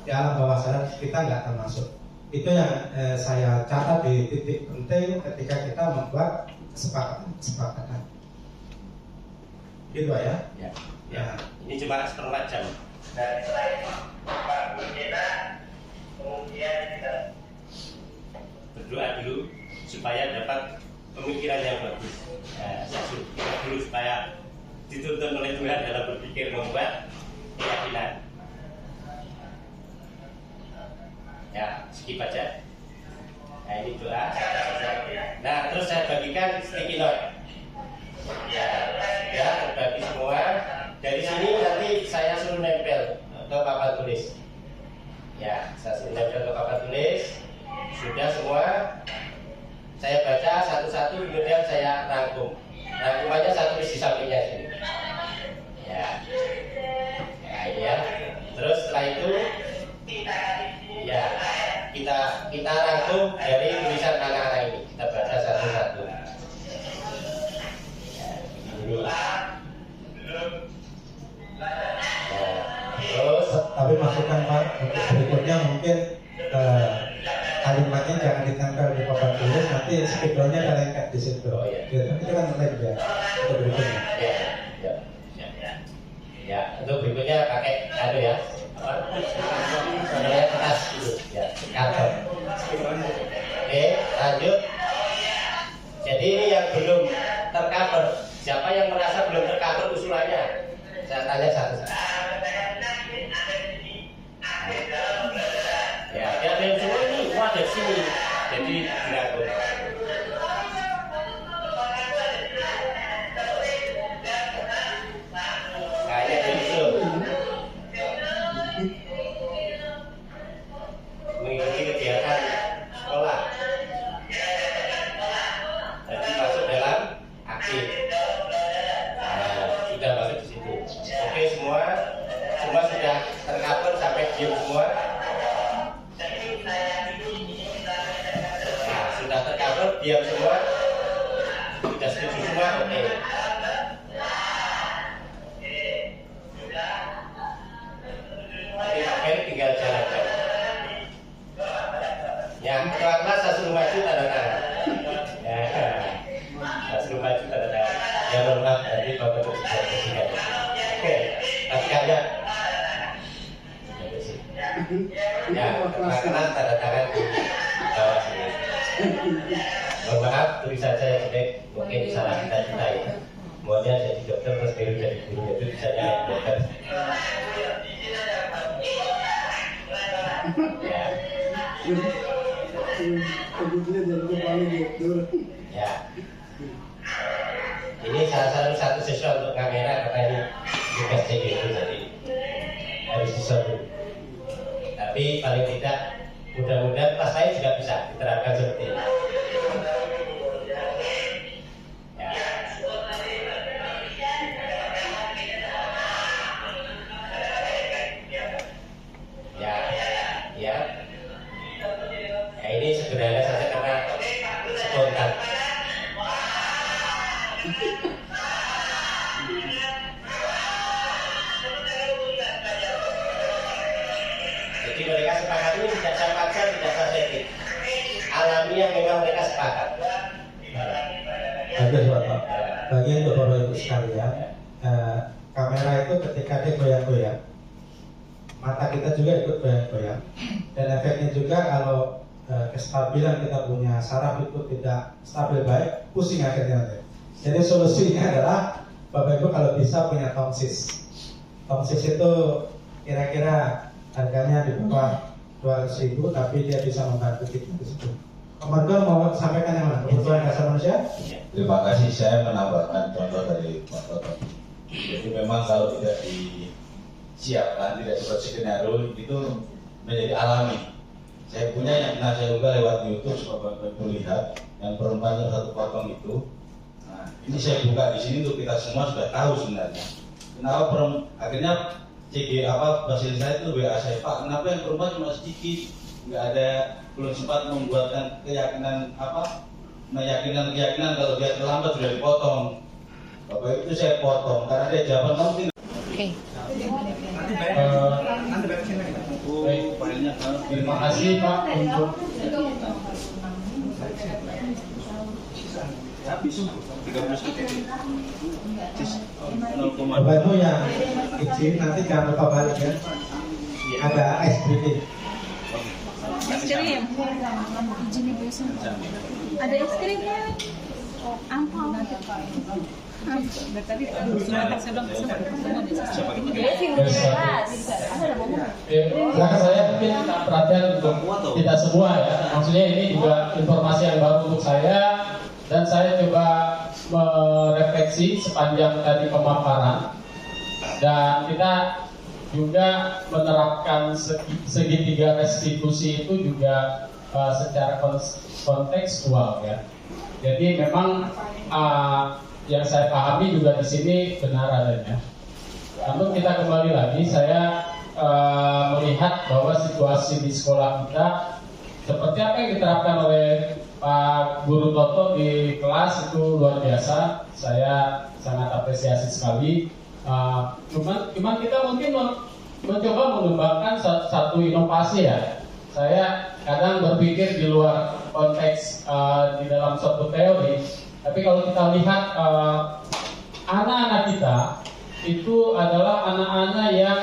Di alam bawah sadar kita nggak termasuk. Itu yang saya catat di titik penting ketika kita membuat kesepakatan. Gitu ya? Ya. Ini cuma setengah jam. Dan setelah itu Pak Bujena kemudian kita berdoa dulu supaya dapat pemikiran yang bagus. Saya suruh kita dulu supaya dituntun oleh Tuhan dalam berpikir membuat keyakinan. Ya, skip aja. Nah ini doa. Nah terus saya bagikan sticky note. Ya terbagi semua. Dari sini nanti saya suruh nempel ke papan tulis. Ya, saya suruh nempel ke papan tulis. Sudah semua. Saya baca satu-satu, kemudian saya rangkum. Rangkumannya saya tulis di sampingnya sini. Ya, ini ya. Terus setelah itu, ya kita rangkum dari tulisan anak-anak ini. Kita baca satu-satu. Terus, tapi masukan Pak untuk berikutnya mungkin kalimatnya jangan ditempel di papan tulis, nanti spidolnya ada lengket di situ. Oh, iya. Itu kan lengket ya untuk berikutnya. Ya, untuk berikutnya pakai ya. Namanya kertas dulu, ya, karton. Oke, lanjut. Jadi ini yang belum tercover. Siapa yang merasa belum tercover usulannya? Saya tanya satu-satu. Ya, yang semua ini ada di sini. Jadi dirangkum. Kayaknya belum. Mengikuti kegiatan sekolah. Jadi masuk dalam aktif. Nah, sudah masuk di situ. Oke semua sudah tercover sampai diam semua. Nah, sudah tercover diam semua. Sudah setuju semua, oke. Jadi Pak Ferry tinggal jalankan. Ya, ketua kelas saya suruh maju tanda tangan. Ya, saya suruh maju tanda tangan. Ya, mohon maaf nanti Bapak Ibu sudah bersihkan. Oke, tapi kalian ya, ketua kelas tanda tangan di bawah sini. Mohon maaf, tulisan saya jelek, mungkin salah kita ya. Maunya jadi dokter terus baru jadi guru, itu bisa jadi dokter. Ya. Ya. Ini salah satu siswa untuk kamera karena ini tugas CGP jadi harus disuruh. Tapi paling tidak mudah-mudahan kelas lain juga bisa diterapkan seperti ini. Ini sederhana saja karena spontan. Habis Bapak. Bagi untuk Bapak Ibu sekalian, kamera itu ketika dia goyang-goyang, mata kita juga ikut goyang-goyang, dan efeknya juga kalau kestabilan kita punya saraf itu tidak stabil baik, pusing akhirnya nanti. Jadi solusinya adalah Bapak Ibu kalau bisa punya tongsis. Tongsis itu kira-kira harganya di bawah 200.000, tapi dia bisa membantu kita di situ. Komandan mau sampaikan yang mana? Kebutuhan dasar manusia? Terima kasih, saya menambahkan contoh dari Pak Toto. Jadi memang kalau tidak disiapkan, tidak seperti skenario itu menjadi alami. Saya punya yang pernah saya unggah lewat YouTube supaya Bapak Ibu lihat yang perempuan yang satu potong itu. Nah, ini saya buka di sini untuk kita semua sudah tahu sebenarnya. Kenapa akhirnya CG bahasa saya itu WA saya, Pak, kenapa yang perempuan cuma sedikit, nggak ada, belum sempat membuatkan keyakinan kalau dia terlambat sudah dipotong. Bapak itu saya potong karena dia jawaban kamu tidak. Terima kasih Pak untuk Bapak Ibu yang izin nanti jangan lupa balik ya. Ada ice breaking. Es krim. Ada es krim kan? Ampau. saya mungkin perhatian untuk kita semua ya. Maksudnya ini juga informasi yang baru untuk saya, dan saya coba merefleksi sepanjang tadi pemaparan, dan kita juga menerapkan segitiga restitusi itu juga secara kontekstual ya. Jadi memang yang saya pahami juga di sini benar adanya. Namun kita kembali lagi, saya melihat bahwa situasi di sekolah kita seperti apa yang diterapkan oleh Pak Guru Toto di kelas itu luar biasa. Saya sangat apresiasi sekali. Cuman kita mungkin mencoba mengembangkan satu inovasi ya. Saya kadang berpikir di luar konteks di dalam suatu teori. Tapi kalau kita lihat anak-anak kita itu adalah anak-anak yang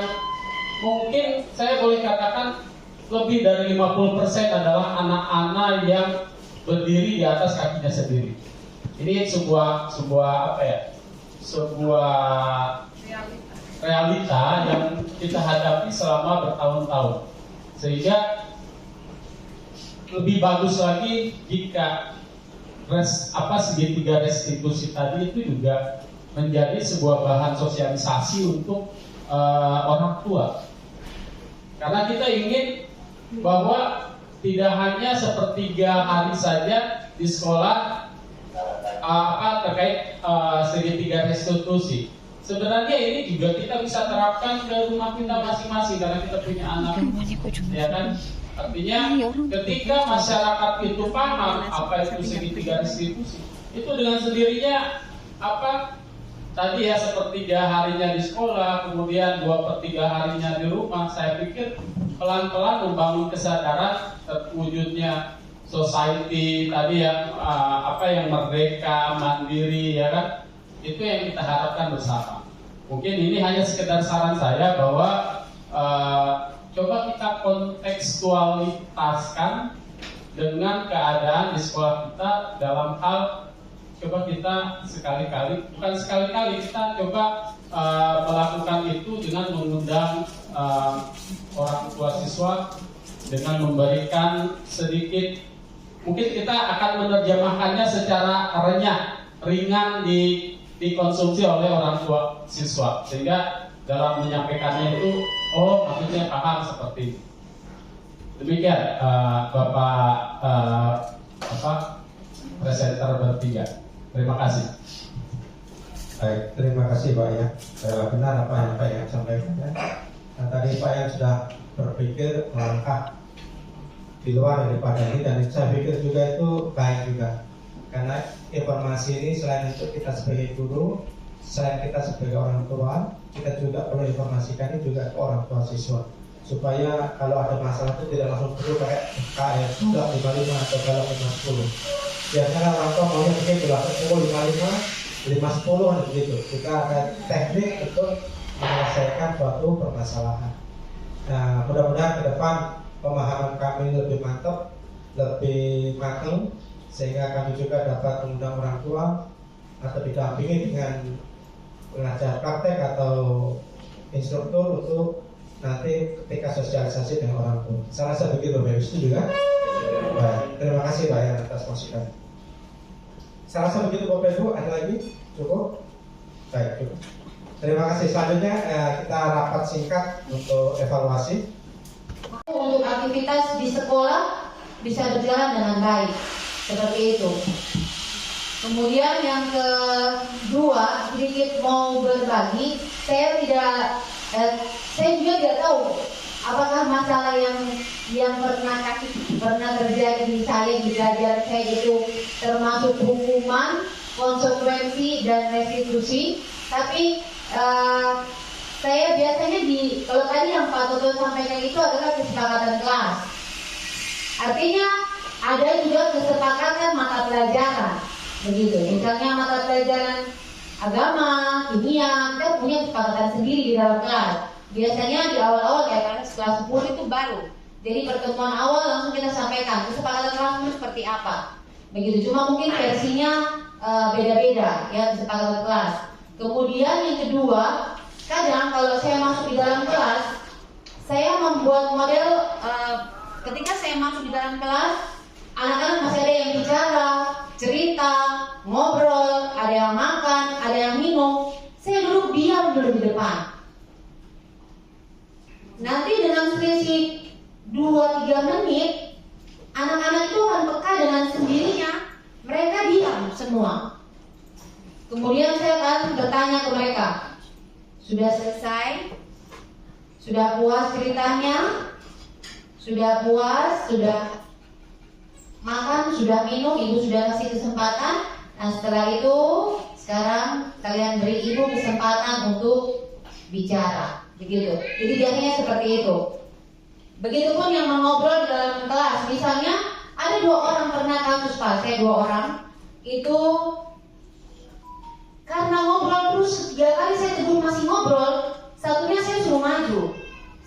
mungkin saya boleh katakan lebih dari 50% adalah anak-anak yang berdiri di atas kakinya sendiri. Ini sebuah apa ya? Sebuah realita yang kita hadapi selama bertahun-tahun. Sehingga lebih bagus lagi jika segitiga restitusi tadi itu juga menjadi sebuah bahan sosialisasi untuk orang tua. Karena kita ingin bahwa tidak hanya sepertiga hari saja di sekolah terkait segitiga restitusi. Sebenarnya ini juga kita bisa terapkan ke rumah kita masing-masing karena kita punya anak, ya kan? Artinya ketika masyarakat itu paham apa itu segitiga restitusi, itu dengan sendirinya tadi ya sepertiga harinya di sekolah, kemudian 2/3 harinya di rumah. Saya pikir pelan-pelan membangun kesadaran terwujudnya society tadi yang yang merdeka, mandiri, ya kan? Itu yang kita harapkan bersama. Mungkin ini hanya sekedar saran saya bahwa coba kita kontekstualitaskan dengan keadaan di sekolah kita dalam hal coba kita bukan sekali-kali kita coba melakukan itu dengan mengundang orang tua siswa dengan memberikan sedikit, mungkin kita akan menerjemahkannya secara ringan dikonsumsi oleh orang tua siswa, sehingga dalam menyampaikannya itu maksudnya paham seperti itu. Demikian Bapak presenter bertiga. Terima kasih. Baik, terima kasih Pak ya. Benar apa yang Pak yang sampaikan ya. Nah, tadi Pak yang sudah berpikir melangkah di luar daripada ini, dan saya pikir juga itu baik juga. Karena informasi ini selain untuk kita sebagai guru, selain kita sebagai orang tua, kita juga perlu informasikan ini juga ke orang tua siswa, supaya kalau ada masalah itu tidak langsung perlu kayak KF 55 atau kalau 50. biasanya orang tua maunya mungkin 210, 55, 510 begitu. Kita ada teknik untuk menyelesaikan suatu permasalahan. Nah, mudah-mudahan ke depan pemahaman kami lebih mantap, lebih matang, sehingga kami juga dapat mengundang orang tua atau didampingi dengan pengajar praktek atau instruktur untuk nanti ketika sosialisasi dengan orang tua. Saya rasa begitu, Bapak Ibu juga. Baik, terima kasih Pak ya atas masukan. Saya rasa begitu Bapak Ibu, ada lagi? Cukup? Baik, cukup. Terima kasih. Selanjutnya kita rapat singkat untuk evaluasi. Untuk aktivitas di sekolah bisa berjalan dengan baik, seperti itu. Kemudian yang kedua, sedikit mau berbagi, saya juga tidak tahu apakah masalah yang pernah terjadi di saya di belajar saya itu termasuk hukuman, konsekuensi dan restitusi. Tapi saya biasanya kalau tadi yang Pak Toto sampaikan itu adalah kesepakatan kelas. Artinya ada juga kesepakatan mata pelajaran, begitu. Misalnya mata pelajaran agama, kimia, kita punya kesepakatan sendiri di dalam kelas. Biasanya di awal-awal kayak kelas 10 itu baru. Jadi pertemuan awal langsung kita sampaikan kesepakatan kelas itu seperti apa. Begitu. Cuma mungkin versinya beda-beda ya kesepakatan kelas. Kemudian yang kedua, kadang kalau saya masuk di dalam kelas, saya membuat model ketika saya masuk di dalam kelas, anak-anak masih ada yang bicara, cerita, ngobrol, ada yang makan, ada yang minum. Saya duduk diam dulu di depan. Nanti dengan selisih 2-3 menit, anak-anak itu akan peka dengan sendirinya, mereka diam semua. Kemudian saya akan bertanya ke mereka, sudah selesai? Sudah puas ceritanya? Sudah puas? Sudah makan? Sudah minum? Ibu sudah kasih kesempatan? Nah setelah itu, sekarang kalian beri ibu kesempatan untuk bicara. Begitu. Jadi biasanya seperti itu. Begitupun yang mengobrol di dalam kelas. Misalnya ada 2 orang pernah kasus Pak, saya 2 orang itu karena ngobrol terus 3 kali saya tegur masih ngobrol, satunya saya suruh maju.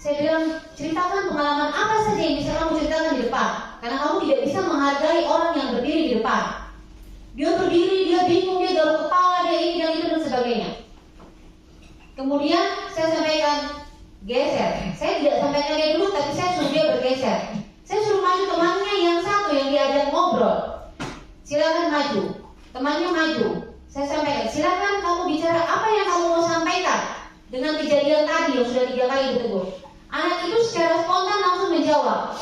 Saya bilang, ceritakan pengalaman apa saja yang bisa kamu ceritakan di depan, karena kamu tidak bisa menghargai orang yang berdiri di depan. Dia berdiri, dia bingung, dia garuk kepala, dia ini dan itu dan sebagainya. Kemudian saya sampaikan, geser. Saya tidak sampaikan dia dulu, tapi saya suruh dia bergeser. Saya suruh maju temannya yang satu yang diajak ngobrol. Silakan maju. Temannya maju. Saya sampaikan, silakan kamu bicara apa yang kamu mau sampaikan dengan kejadian tadi yang sudah 3 kali ditegur. Anak itu secara spontan langsung menjawab,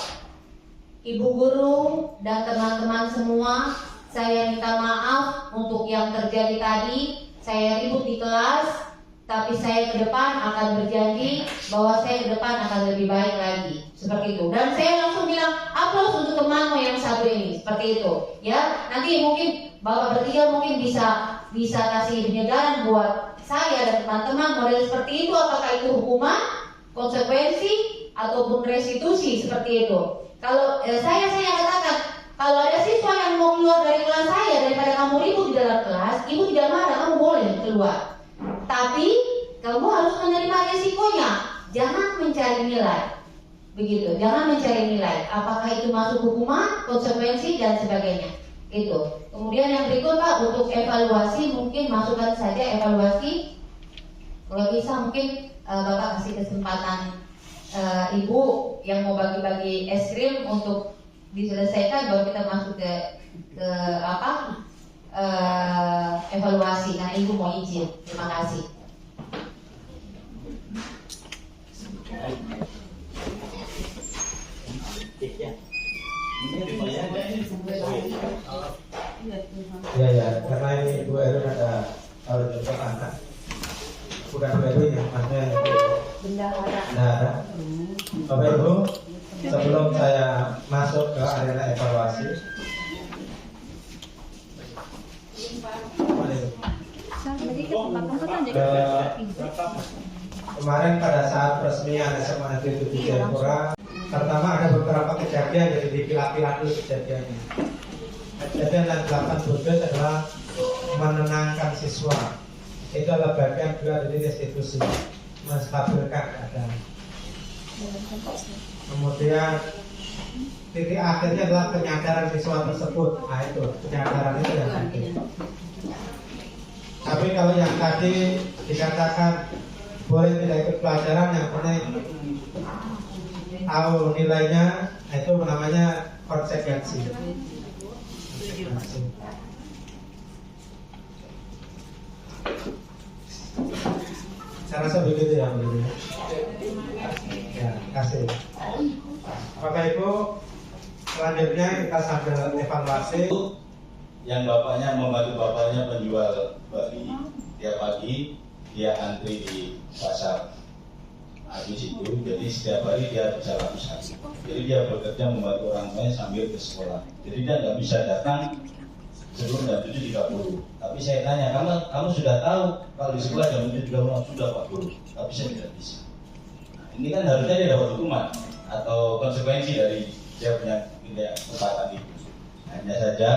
Ibu guru dan teman-teman semua, saya minta maaf untuk yang terjadi tadi. Saya ribut di kelas, tapi saya ke depan akan berjanji bahwa saya ke depan akan lebih baik lagi. Seperti itu. Dan saya langsung bilang, aplaus untuk temanmu yang satu ini. Seperti itu. Ya, nanti mungkin Bapak bertiga mungkin bisa kasih penyegaran buat saya dan teman-teman model seperti itu. Apakah itu hukuman, konsekuensi, ataupun restitusi seperti itu. Kalau saya katakan, kalau ada siswa yang mau keluar dari kelas saya daripada kamu ribut di dalam kelas, ibu tidak marah, kamu boleh keluar. Tapi kamu harus menerima resikonya. Jangan mencari nilai. Begitu, jangan mencari nilai. Apakah itu masuk hukuman, konsekuensi dan sebagainya. Itu. Kemudian yang berikut Pak, untuk evaluasi mungkin masukkan saja evaluasi. Kalau bisa mungkin Bapak kasih kesempatan Ibu yang mau bagi-bagi es krim untuk diselesaikan baru kita masuk ke evaluasi. Karena Ibu mau izin. Terima kasih. Ya, karena ini Bu Erwin ada kalau contoh anak, bukan Bu Erwin ya, maksudnya bendahara. Bapak Ibu, sebelum saya masuk ke arena evaluasi, kemarin pada saat peresmian SMA Negeri 7 Jayapura, pertama ada beberapa kejadian yang dipilah-pilah dulu kejadiannya. Jadi yang dilakukan Bu Joyce adalah menenangkan siswa. Itu adalah bagian juga dari restitusi, menstabilkan keadaan. Kemudian titik akhirnya adalah penyadaran siswa tersebut. Nah itu penyadaran itu yang penting. Tapi kalau yang tadi dikatakan boleh tidak ikut pelajaran, yang penting tahu nilainya, itu namanya konsekuensi. Saya rasa begitu ya, Bu. Ya, kasih. Bapak Ibu, selanjutnya kita sambil evaluasi. Yang bapaknya membantu bapaknya penjual babi tiap pagi, dia antri di pasar habis itu, jadi setiap hari dia berjalan usaha. Jadi dia bekerja membantu orang tuanya sambil ke sekolah. Jadi dia nggak bisa datang sebelum jam 7.30. Tapi saya tanya, kamu sudah tahu kalau di sekolah jam 7.30 sudah Pak Guru, tapi saya tidak bisa. Nah, ini kan harusnya dia dapat hukuman atau konsekuensi dari dia punya kesempatan itu. Hanya saja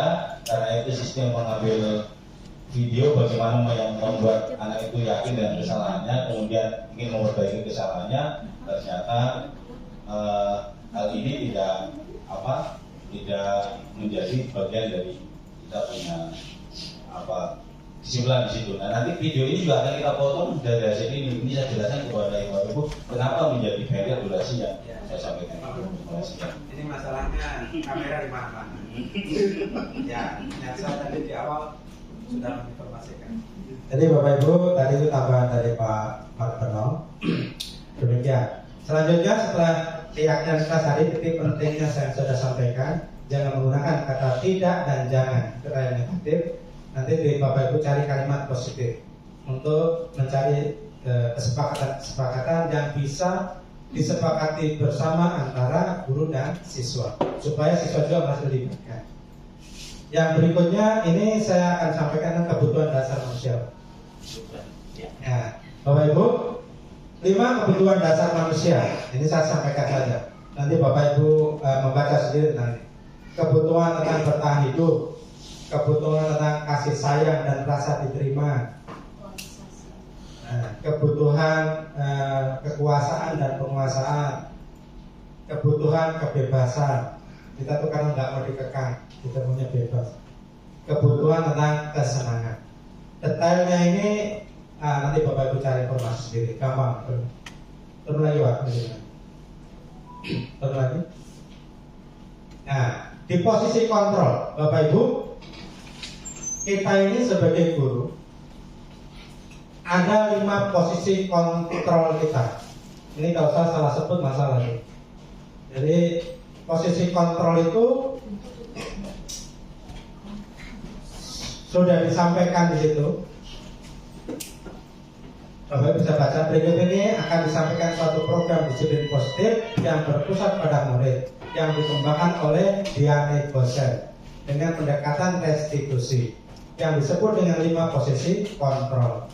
karena itu sistem mengambil video bagaimana yang membuat anak itu yakin dengan kesalahannya, kemudian ingin memperbaiki kesalahannya, ternyata hal ini tidak menjadi bagian dari kita punya kesimpulan di situ. Nah nanti video ini juga akan kita potong dari hasil ini. Ini saya jelaskan kepada ibu-ibu kenapa menjadi barrier durasi yang saya sampaikan. Ini masalahnya kamera di mana-mana. Ya, yang saya tadi di awal sudah menginformasikan. Jadi Bapak Ibu, tadi itu tambahan dari Pak Bernol. Demikian. Selanjutnya setelah keyakinan kita tadi, titik pentingnya saya sudah sampaikan. Jangan menggunakan kata tidak dan jangan, kata yang negatif. Nanti di Bapak Ibu cari kalimat positif untuk mencari kesepakatan yang bisa disepakati bersama antara guru dan siswa, supaya siswa juga merasa dilibatkan. Yang berikutnya ini saya akan sampaikan kebutuhan dasar manusia. Ya, Bapak Ibu, 5 kebutuhan dasar manusia. Ini saya sampaikan saja. Nanti Bapak Ibu membaca sendiri nanti. Kebutuhan tentang bertahan hidup, kebutuhan tentang kasih sayang dan rasa diterima, kebutuhan kekuasaan dan penguasaan, kebutuhan kebebasan. Kita tuh karena nggak mau dikekang, kita punya bebas. Kebutuhan tentang kesenangan. Detailnya ini nanti Bapak Ibu cari informasi sendiri, gampang. Turun lagi Pak. Turun lagi. Nah, di posisi kontrol, Bapak Ibu, kita ini sebagai guru ada 5 posisi kontrol kita. Ini kalau saya salah sebut masalahnya. Jadi posisi kontrol itu sudah disampaikan di situ. Bapak bisa baca. Berikut ini akan disampaikan suatu program disiplin positif yang berpusat pada murid yang dikembangkan oleh Diane Gosel dengan pendekatan restitusi yang disebut dengan 5 posisi kontrol.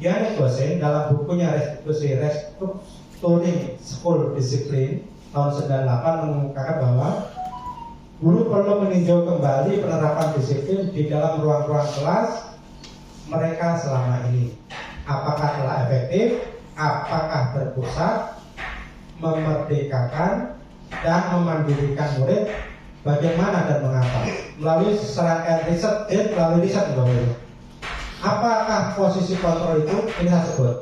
Diane Gosel dalam bukunya Restructuring School Discipline tahun 98 mengungkapkan bahwa guru perlu meninjau kembali penerapan disiplin di dalam ruang-ruang kelas mereka selama ini. Apakah telah efektif, apakah berpusat, memerdekakan, dan memandirikan murid, bagaimana dan mengapa. Melalui serangkaian riset, melalui riset apakah posisi kontrol itu? Ini saya sebut.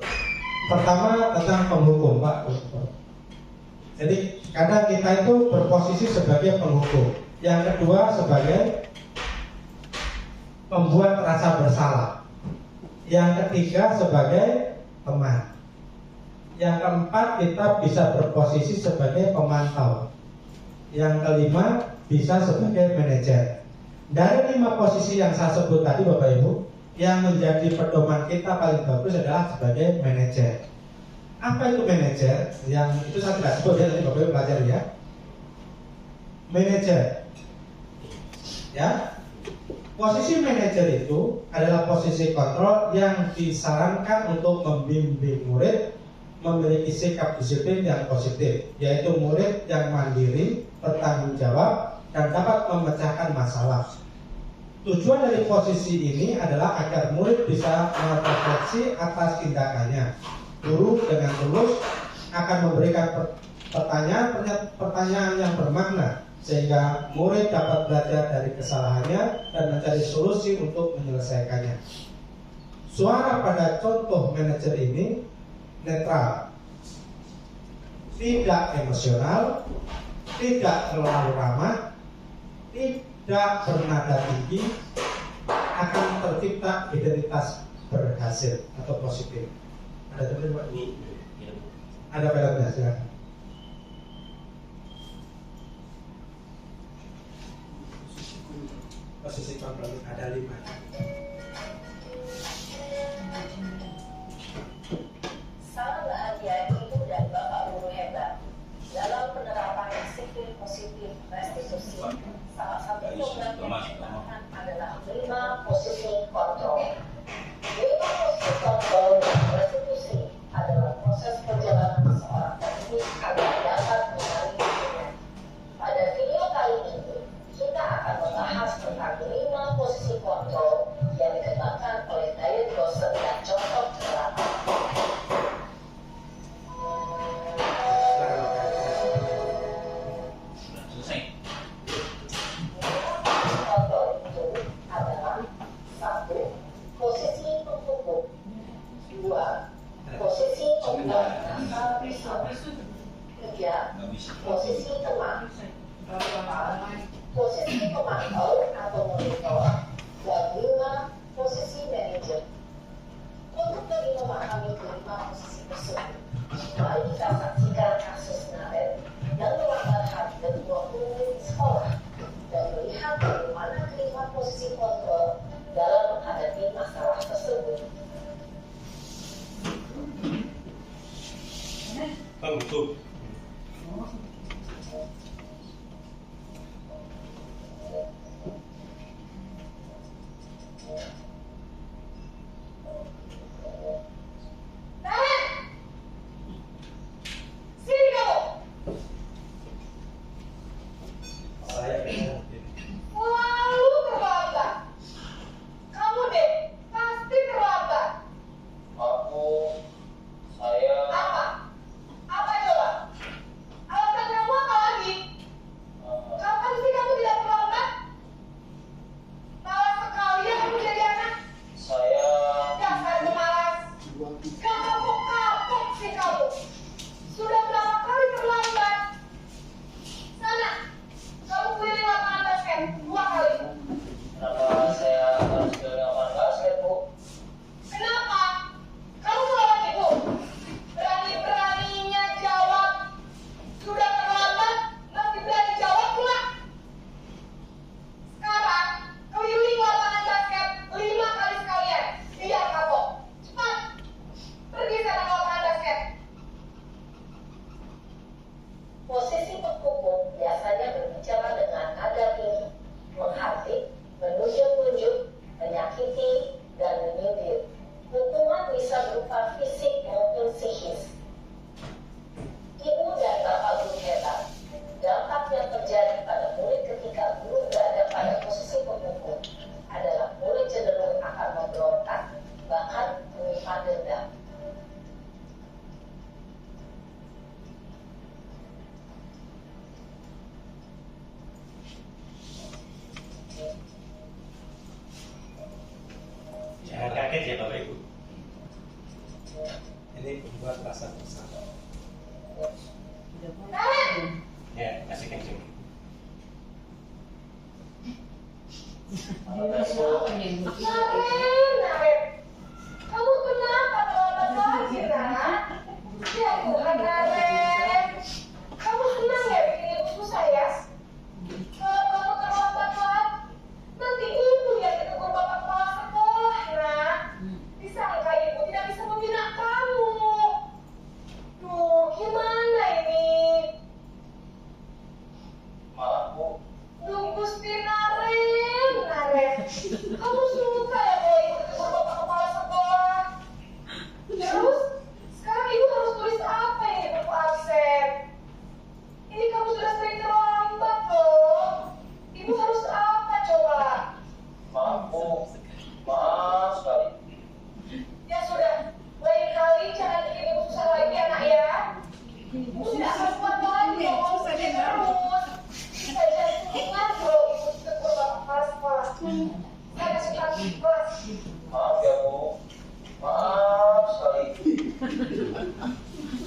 Pertama tentang penghukum, Pak. Jadi kadang kita itu berposisi sebagai penghukum. Yang kedua sebagai pembuat rasa bersalah. Yang ketiga sebagai teman. Yang keempat kita bisa berposisi sebagai pemantau. Yang kelima bisa sebagai manajer. Dari 5 posisi yang saya sebut tadi Bapak Ibu, yang menjadi pedoman kita paling bagus adalah sebagai manajer. Apa itu manajer? Yang itu saya tidak sebut ya, nanti Bapak Ibu belajar ya. Manajer, ya. Posisi manajer itu adalah posisi kontrol yang disarankan untuk membimbing murid memiliki sikap disiplin yang positif, yaitu murid yang mandiri, bertanggung jawab, dan dapat memecahkan masalah. Tujuan dari posisi ini adalah agar murid bisa merefleksi atas tindakannya. Guru dengan tulus akan memberikan pertanyaan yang bermakna sehingga murid dapat belajar dari kesalahannya dan mencari solusi untuk menyelesaikannya. Suara pada contoh manajer ini netral, tidak emosional, tidak terlalu ramah, tidak bernada tinggi, akan tercipta identitas berhasil atau positif. Ada teman Pak? Ada filmnya, silakan. Posisi kontrol ada 5. Salam bahagia Ibu dan Bapak Guru hebat. Dalam penerapan disiplin positif restitusi, salah satu program yang digunakan adalah 5 posisi kontrol. 5 posisi kontrol restitusi adalah proses perjalanan seorang teknis agar dapat mencari dunia. Pada video kali ini, kita akan membahas tentang 5 posisi kontrol yang dikembangkan oleh Diane Gosling dan contoh penerapan. Kontrol itu adalah 1. Posisi penghukum, 2. Posisi pembuat asal pisau, 3. Posisi teman, 4. Posisi pemantau atau monitor, dan 5. Posisi manajer. Untuk lebih memahami 5 posisi tersebut, mari kita saksikan kasus Naret yang melanggar hak kedua murid di sekolah dan melihat bagaimana kelima posisi kontrol dalam menghadapi masalah tersebut. Betul. Posisi penghukum biasanya berbicara dengan nada tinggi, menghardik, menunjuk-nunjuk, menyakiti, dan menyindir. Hukuman bisa berupa fisik maupun psikis. Ibu dan Bapak Guru hebat, dampak yang terjadi pada murid ketika guru berada pada posisi penghukum adalah murid cenderung akan memberontak, bahkan menyimpan dendam. Jangan kaget ya Bapak Ibu. Ini membuat rasa bersalah. Ya, masih kencing. Naret, kamu kenapa terlambat lagi, Nak? Ya Tuhan, Naret, kamu senang ya bikin ibu susah ya? Kalau kamu terlambat lagi, nanti ibu yang ditegur bapak kepala sekolah, Nak. Disangka ibu tidak bisa membina kamu. Duh, gimana ini? Malah Bu. Duh, Gusti Naret, kamu suka ya kalau ibu di kelas. Maaf ya Bu, maaf sekali.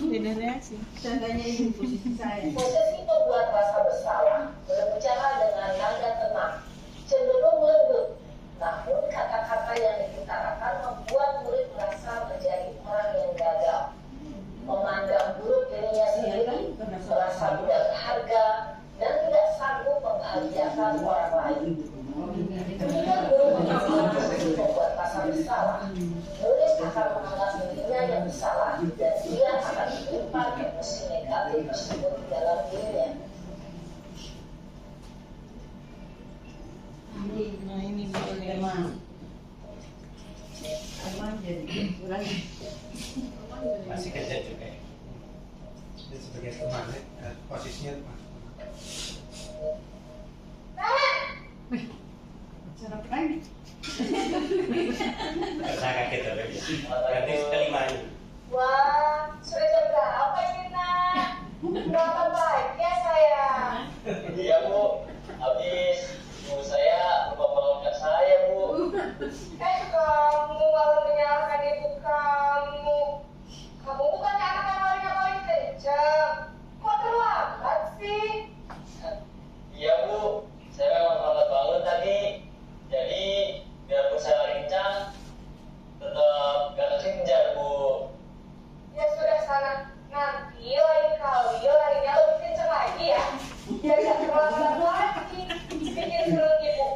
Beda reaksi. Tandanya ini posisi saya. Posisi pembuat rasa bersalah berbicara dengan nada tenang, cenderung lembut. Namun kata-kata yang diutarakan membuat murid merasa menjadi orang yang gagal, memandang buruk dirinya sendiri, merasa tidak berharga, dan tidak sanggup membahagiakan orang lain. Ketika guru mengatakan posisi membuat rasa bersalah, murid akan menganggap dirinya yang bersalah dan dia akan menyimpan emosi negatif tersebut di dalam dirinya. Nah ini boleh teman jadi kurang. Masih kerja juga ya. Dan sebagai teman, posisinya teman. Cara lagi. Saya kaget loh. Berarti kelima ini. Wah, sudah jam berapa ini nak? Berapa pagi ya sayang? Iya Bu, habis ibu saya lupa meloncat saya Bu. Kamu malah menyalahkan ibu kamu. Kamu bukannya anak yang paling kencang. Kok terlambat sih? Iya Bu, saya memang terlambat bangun tadi. Jadi biarpun saya lari kencang, tetap gak kekejar Bu. Ya sudah sana, nanti lain kali larinya lebih kencang lagi ya. Biar gak terlambat lagi. Bikin suruh ibu.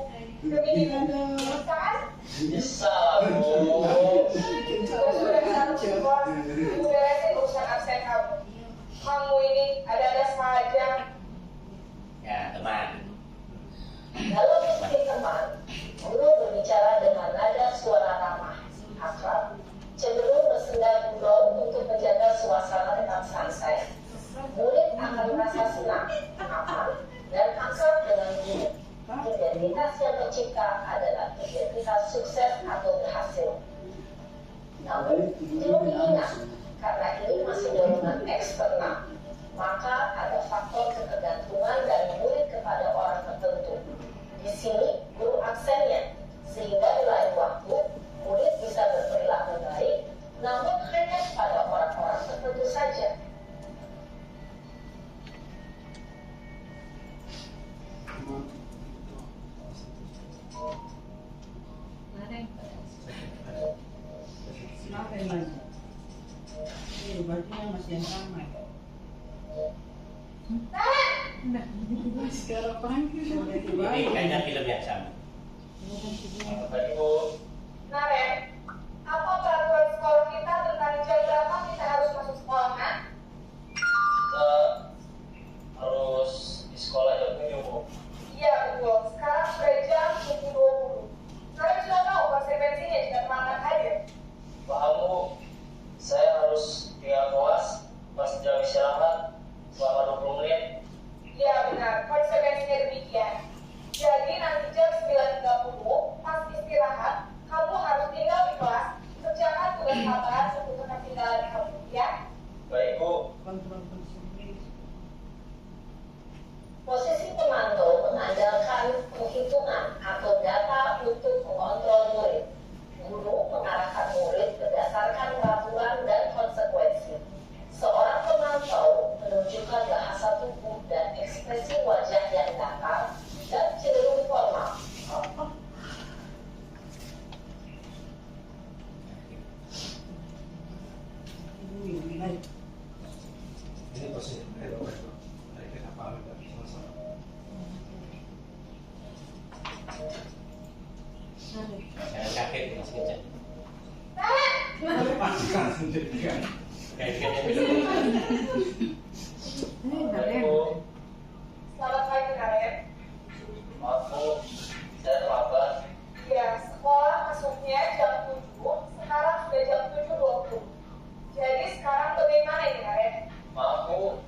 Demi ibu. Bisa kan? Bisa lah Bu. Sudah satu bos. Ibu beresin urusan absen kamu. Kamu ini ada-ada saja. Ya teman. Dalam diskusi teman, guru berbicara dengan nada suara ramah, akrab, cenderung bersenda gurau untuk menjaga suasana tetap santai. Murid akan merasa senang, aman, dan akrab dengan guru. Identitas yang tercipta adalah identitas sukses atau berhasil. Namun, perlu diingat, karena ini masih dorongan eksternal, maka ada faktor ketergantungan dari murid kepada orang tertentu. Di sini, guru aksennya, sehingga di lain waktu, murid bisa berperilaku baik, namun hanya pada orang-orang tertentu saja. Kenapa yang lain? Ini berarti yang masih yang ramai. Sekarang panggil. Ini kayaknya film yang sama. Baik Bu. Naren, apa peraturan sekolah kita tentang jam berapa kita harus masuk sekolah, kan? Kita harus di sekolah jam 7 Bu. Iya betul, sekarang sudah jam 7.20. Naren sudah tahu konsekuensinya jika terlambat hadir. Paham Bu, saya harus tinggal kelas pas jam istirahat selama 20 menit. Iya benar, konsekuensinya demikian. Jadi nanti jam 9.30 pas istirahat, kamu harus tinggal di kelas, kerjakan tugas tambahan seputar ketinggalan kamu, ya? Baik Bu. Posisi pemantau mengandalkan penghitungan atau data untuk mengontrol murid. Guru mengarahkan murid berdasarkan peraturan dan konsekuensi. Seorang pemantau menunjukkan bahasa tubuh dan ekspresi wajah yang datar dan cenderung formal. Ini posisi. Kenapa tidak bisa? Jangan kaget masih kencang. Pastikan sendiri kan. Kayak film. Selamat pagi Karen. Maaf Bu, saya terlambat. Ya, sekolah masuknya jam 7, sekarang sudah jam 7.20. Jadi sekarang bagaimana ini Karen? Maaf Bu,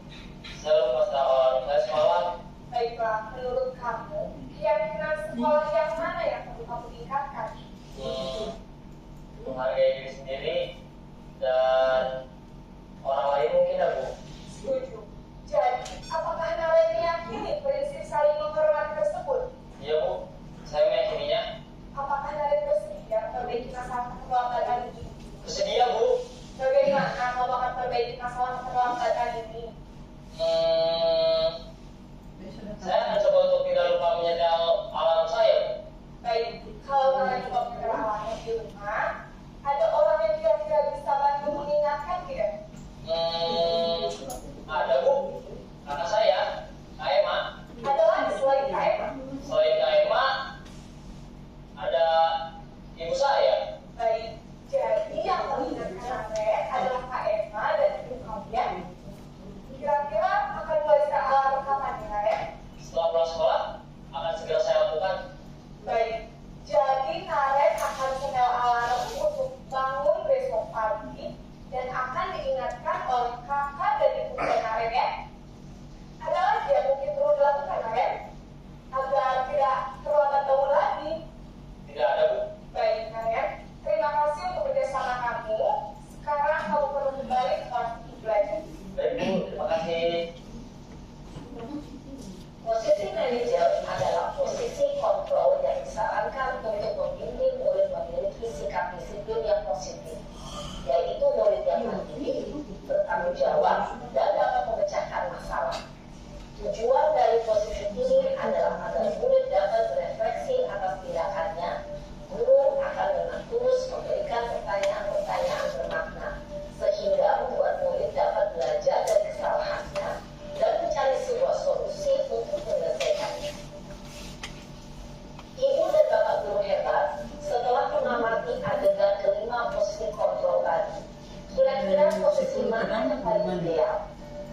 saya lupa tahun saya semalam. Baiklah, menurut kamu, keyakinan sekolah yang mana yang perlu kamu tingkatkan? Menghargai diri sendiri dan orang lain mungkin ya Bu. Setuju. Jadi, apakah Naren meyakini prinsip saling menghormati tersebut? Iya Bu, saya meyakininya. Apakah Naren bersedia di rumah, ada orang yang kira-kira bisa bantu mengingatkan tidak? Ada Bu, kakak saya, Kak Ema. Ada lagi selain Kak Ema? Selain Kak Ema, ada ibu saya. Baik, jadi yang mengingatkan Red adalah Kak Ema dan ibu kalian. Kira-kira akan mulai kapan ya Red? Setelah pulang sekolah, akan segera saya lakukan. Baik, jadi Karen akan setel alarm untuk bangun besok pagi dan akan diingatkan oleh kakak dan ibu Karen ya. Ada lagi yang mungkin perlu dilakukan Karen agar tidak terlambat bangun lagi? Tidak ada Bu. Baik Karen, terima kasih untuk kerjasama kamu. Sekarang kamu perlu kembali ke kelas belajar. Baik Bu, terima kasih. Posisi manajer adalah posisi kontrol yang disarankan untuk membimbing murid memiliki sikap disiplin yang positif, yaitu murid yang mandiri, bertanggung jawab, dan dapat memecahkan masalah. Tujuan dari posisi ini adalah agar murid dapat berefleksi atas tindakannya. Guru akan dengan tulus memberikan pertanyaan-pertanyaan bermakna, sehingga membuat murid dapat belajar dari kesalahannya dan mencari sebuah solusi untuk menyelesaikannya. Ibu dan bapak guru hebat, setelah mengamati adegan kelima posisi kontrol tadi, kira-kira posisi mana yang paling ideal?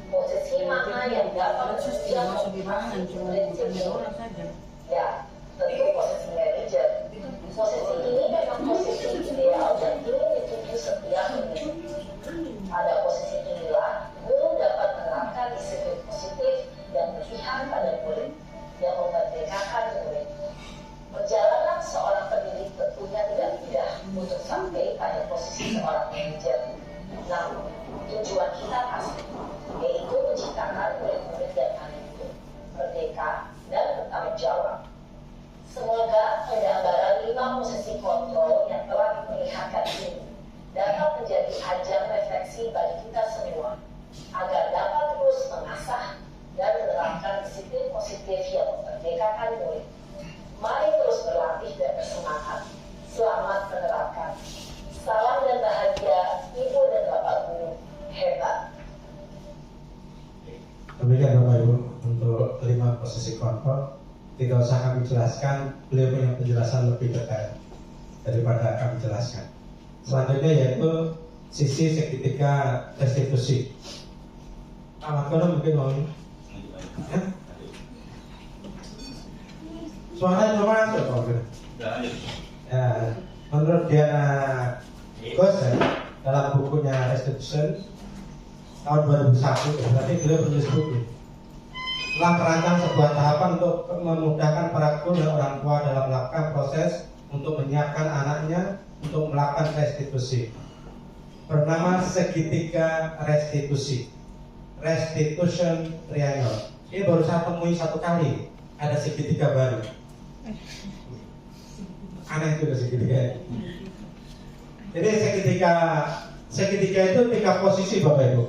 Posisi mana yang dapat Ya, tentu posisi manajer. Posisi ini memang posisi ideal dan ingin dituju setiap individu. Pada posisi inilah, guru dapat menerapkan disiplin positif dan berpihak pada murid yang memerdekakan murid. Perjalanan seorang pendidik tentunya tidak mudah untuk sampai pada posisi seorang manajer. Namun, tujuan kita pasti, yaitu menciptakan murid-murid yang mandiri, merdeka, dan bertanggung jawab. Semoga penggambaran 5 posisi kontrol yang telah diperlihatkan ini dapat menjadi ajang refleksi bagi kita semua, agar dapat terus mengasah dan menerapkan disiplin positif yang memerdekakan murid. Mari terus berlatih dan bersemangat. Selamat menerapkan. Salam dan bahagia, Ibu dan Bapak Guru hebat. Demikian Bapak Ibu untuk 5 posisi kontrol. Tidak usah kami jelaskan, beliau punya penjelasan lebih detail daripada kami jelaskan. Selanjutnya yaitu sisi segitiga restitusi. Amat kono mungkin mau suara cuma masuk kok. Ya, menurut Diana Gosen dalam bukunya Restitution tahun 2001, berarti beliau menulis buku telah merancang sebuah tahapan untuk memudahkan para guru dan orang tua dalam melakukan proses untuk menyiapkan anaknya untuk melakukan restitusi. Bernama segitiga restitusi, restitution triangle. Ini baru saya temui 1 kali, ada segitiga baru. Aneh juga segitiga. Jadi segitiga itu 3 posisi Bapak Ibu.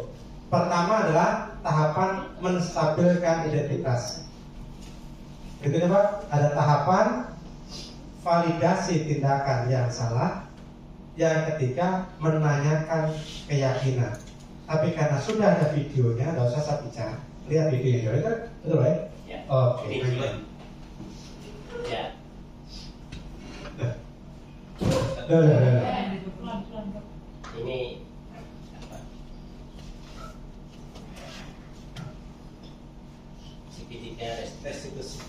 Pertama adalah tahapan menstabilkan identitas. Itu Pak, ada tahapan validasi tindakan yang salah. Yang ketiga, menanyakan keyakinan. Tapi karena sudah ada videonya, tidak usah saya bicara. Lihat videonya, betul ya? Ya. Oke. Ya. Ini segitiga restitusi.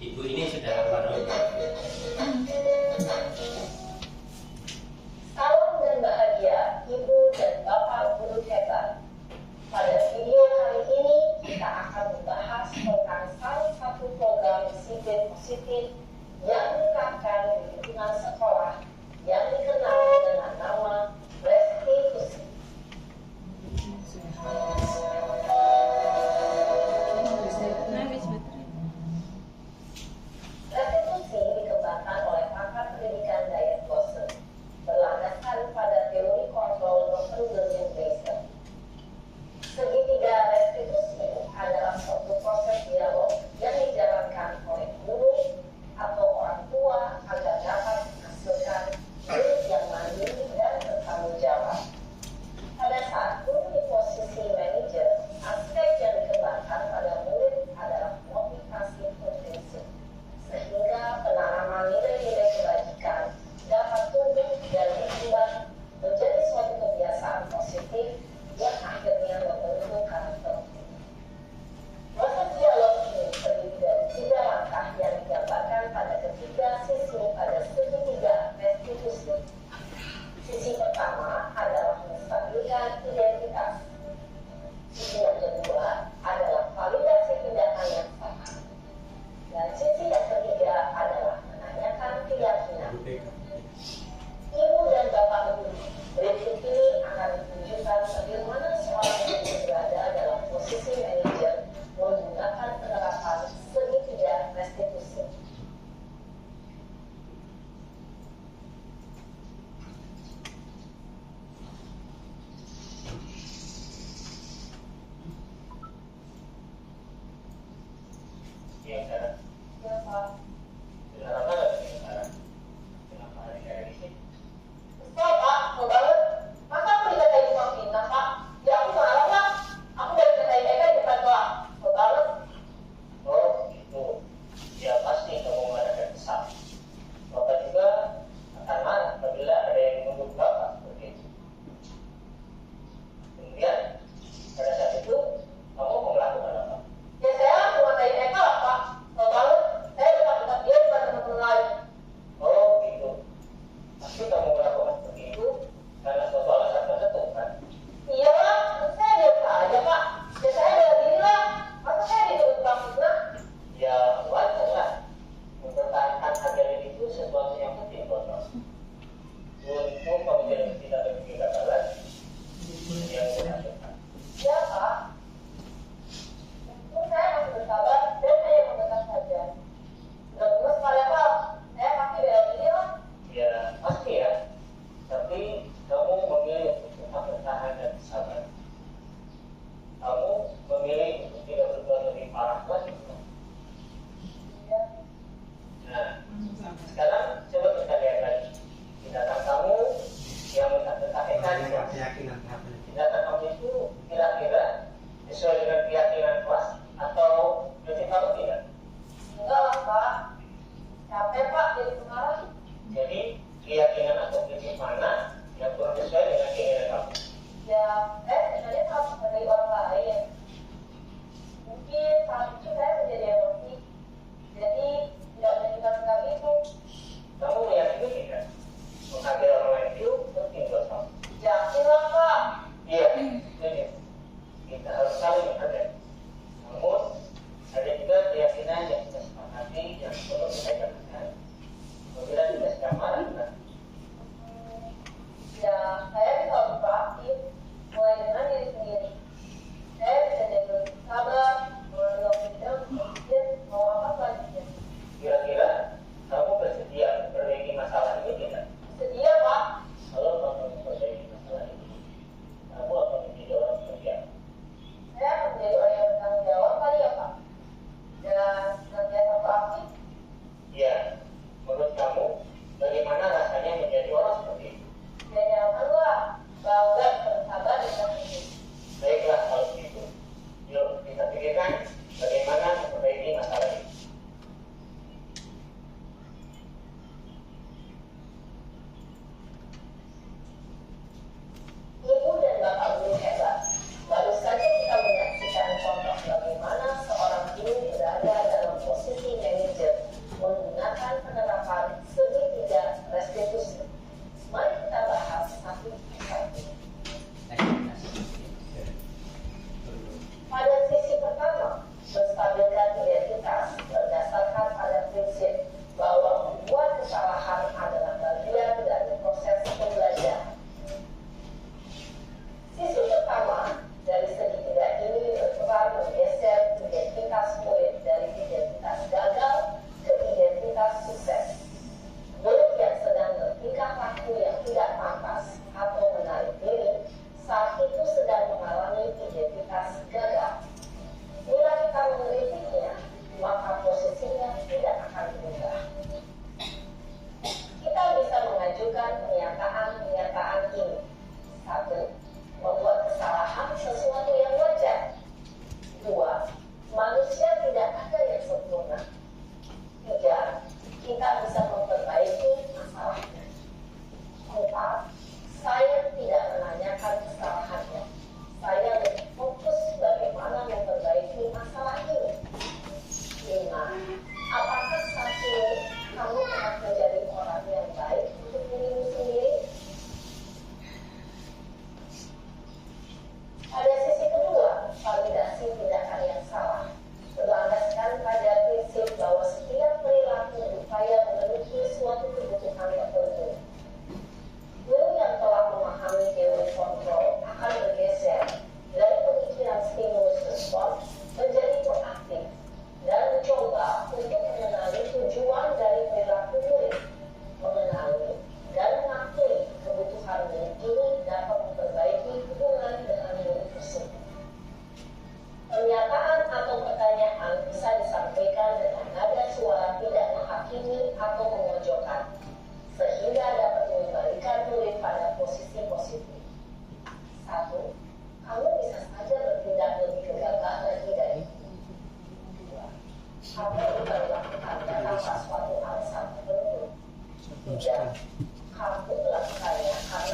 Ibu ini sudah baru. Salam dan bahagia, Ibu dan Bapak Guru hebat. Pada video kali ini kita akan membahas tentang salah satu program disiplin positif yang diterapkan di lingkungan sekolah yang dikenal dengan nama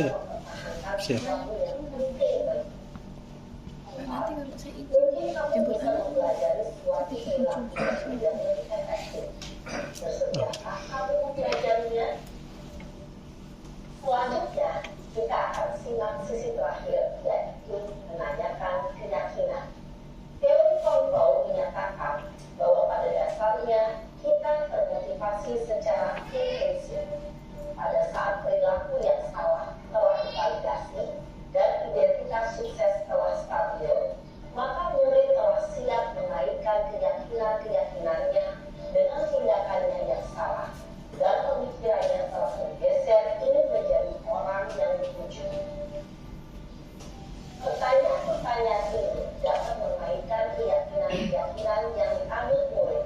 mempertahankan Siap. sesuatu yang penting bagi Nanti kalau saya izin mungkin kamu jemput bisa anak mempelajari suatu ketika perilaku ujung yang lebih efektif. Bersediakah kamu mempelajarinya? Selanjutnya, kita akan simak sisi terakhir, yaitu menanyakan keyakinan. Teori Foucault menyatakan bahwa pada dasarnya kita termotivasi secara intrinsik pada saat perilaku yang salah telah divalidasi dan identitas sukses telah stabil, maka murid telah siap mengaitkan keyakinan-keyakinannya dengan tindakannya yang salah dan pemikirannya telah bergeser ingin menjadi orang yang dituju. Pertanyaan-pertanyaan ini dapat mengaitkan keyakinan-keyakinan yang diambil murid.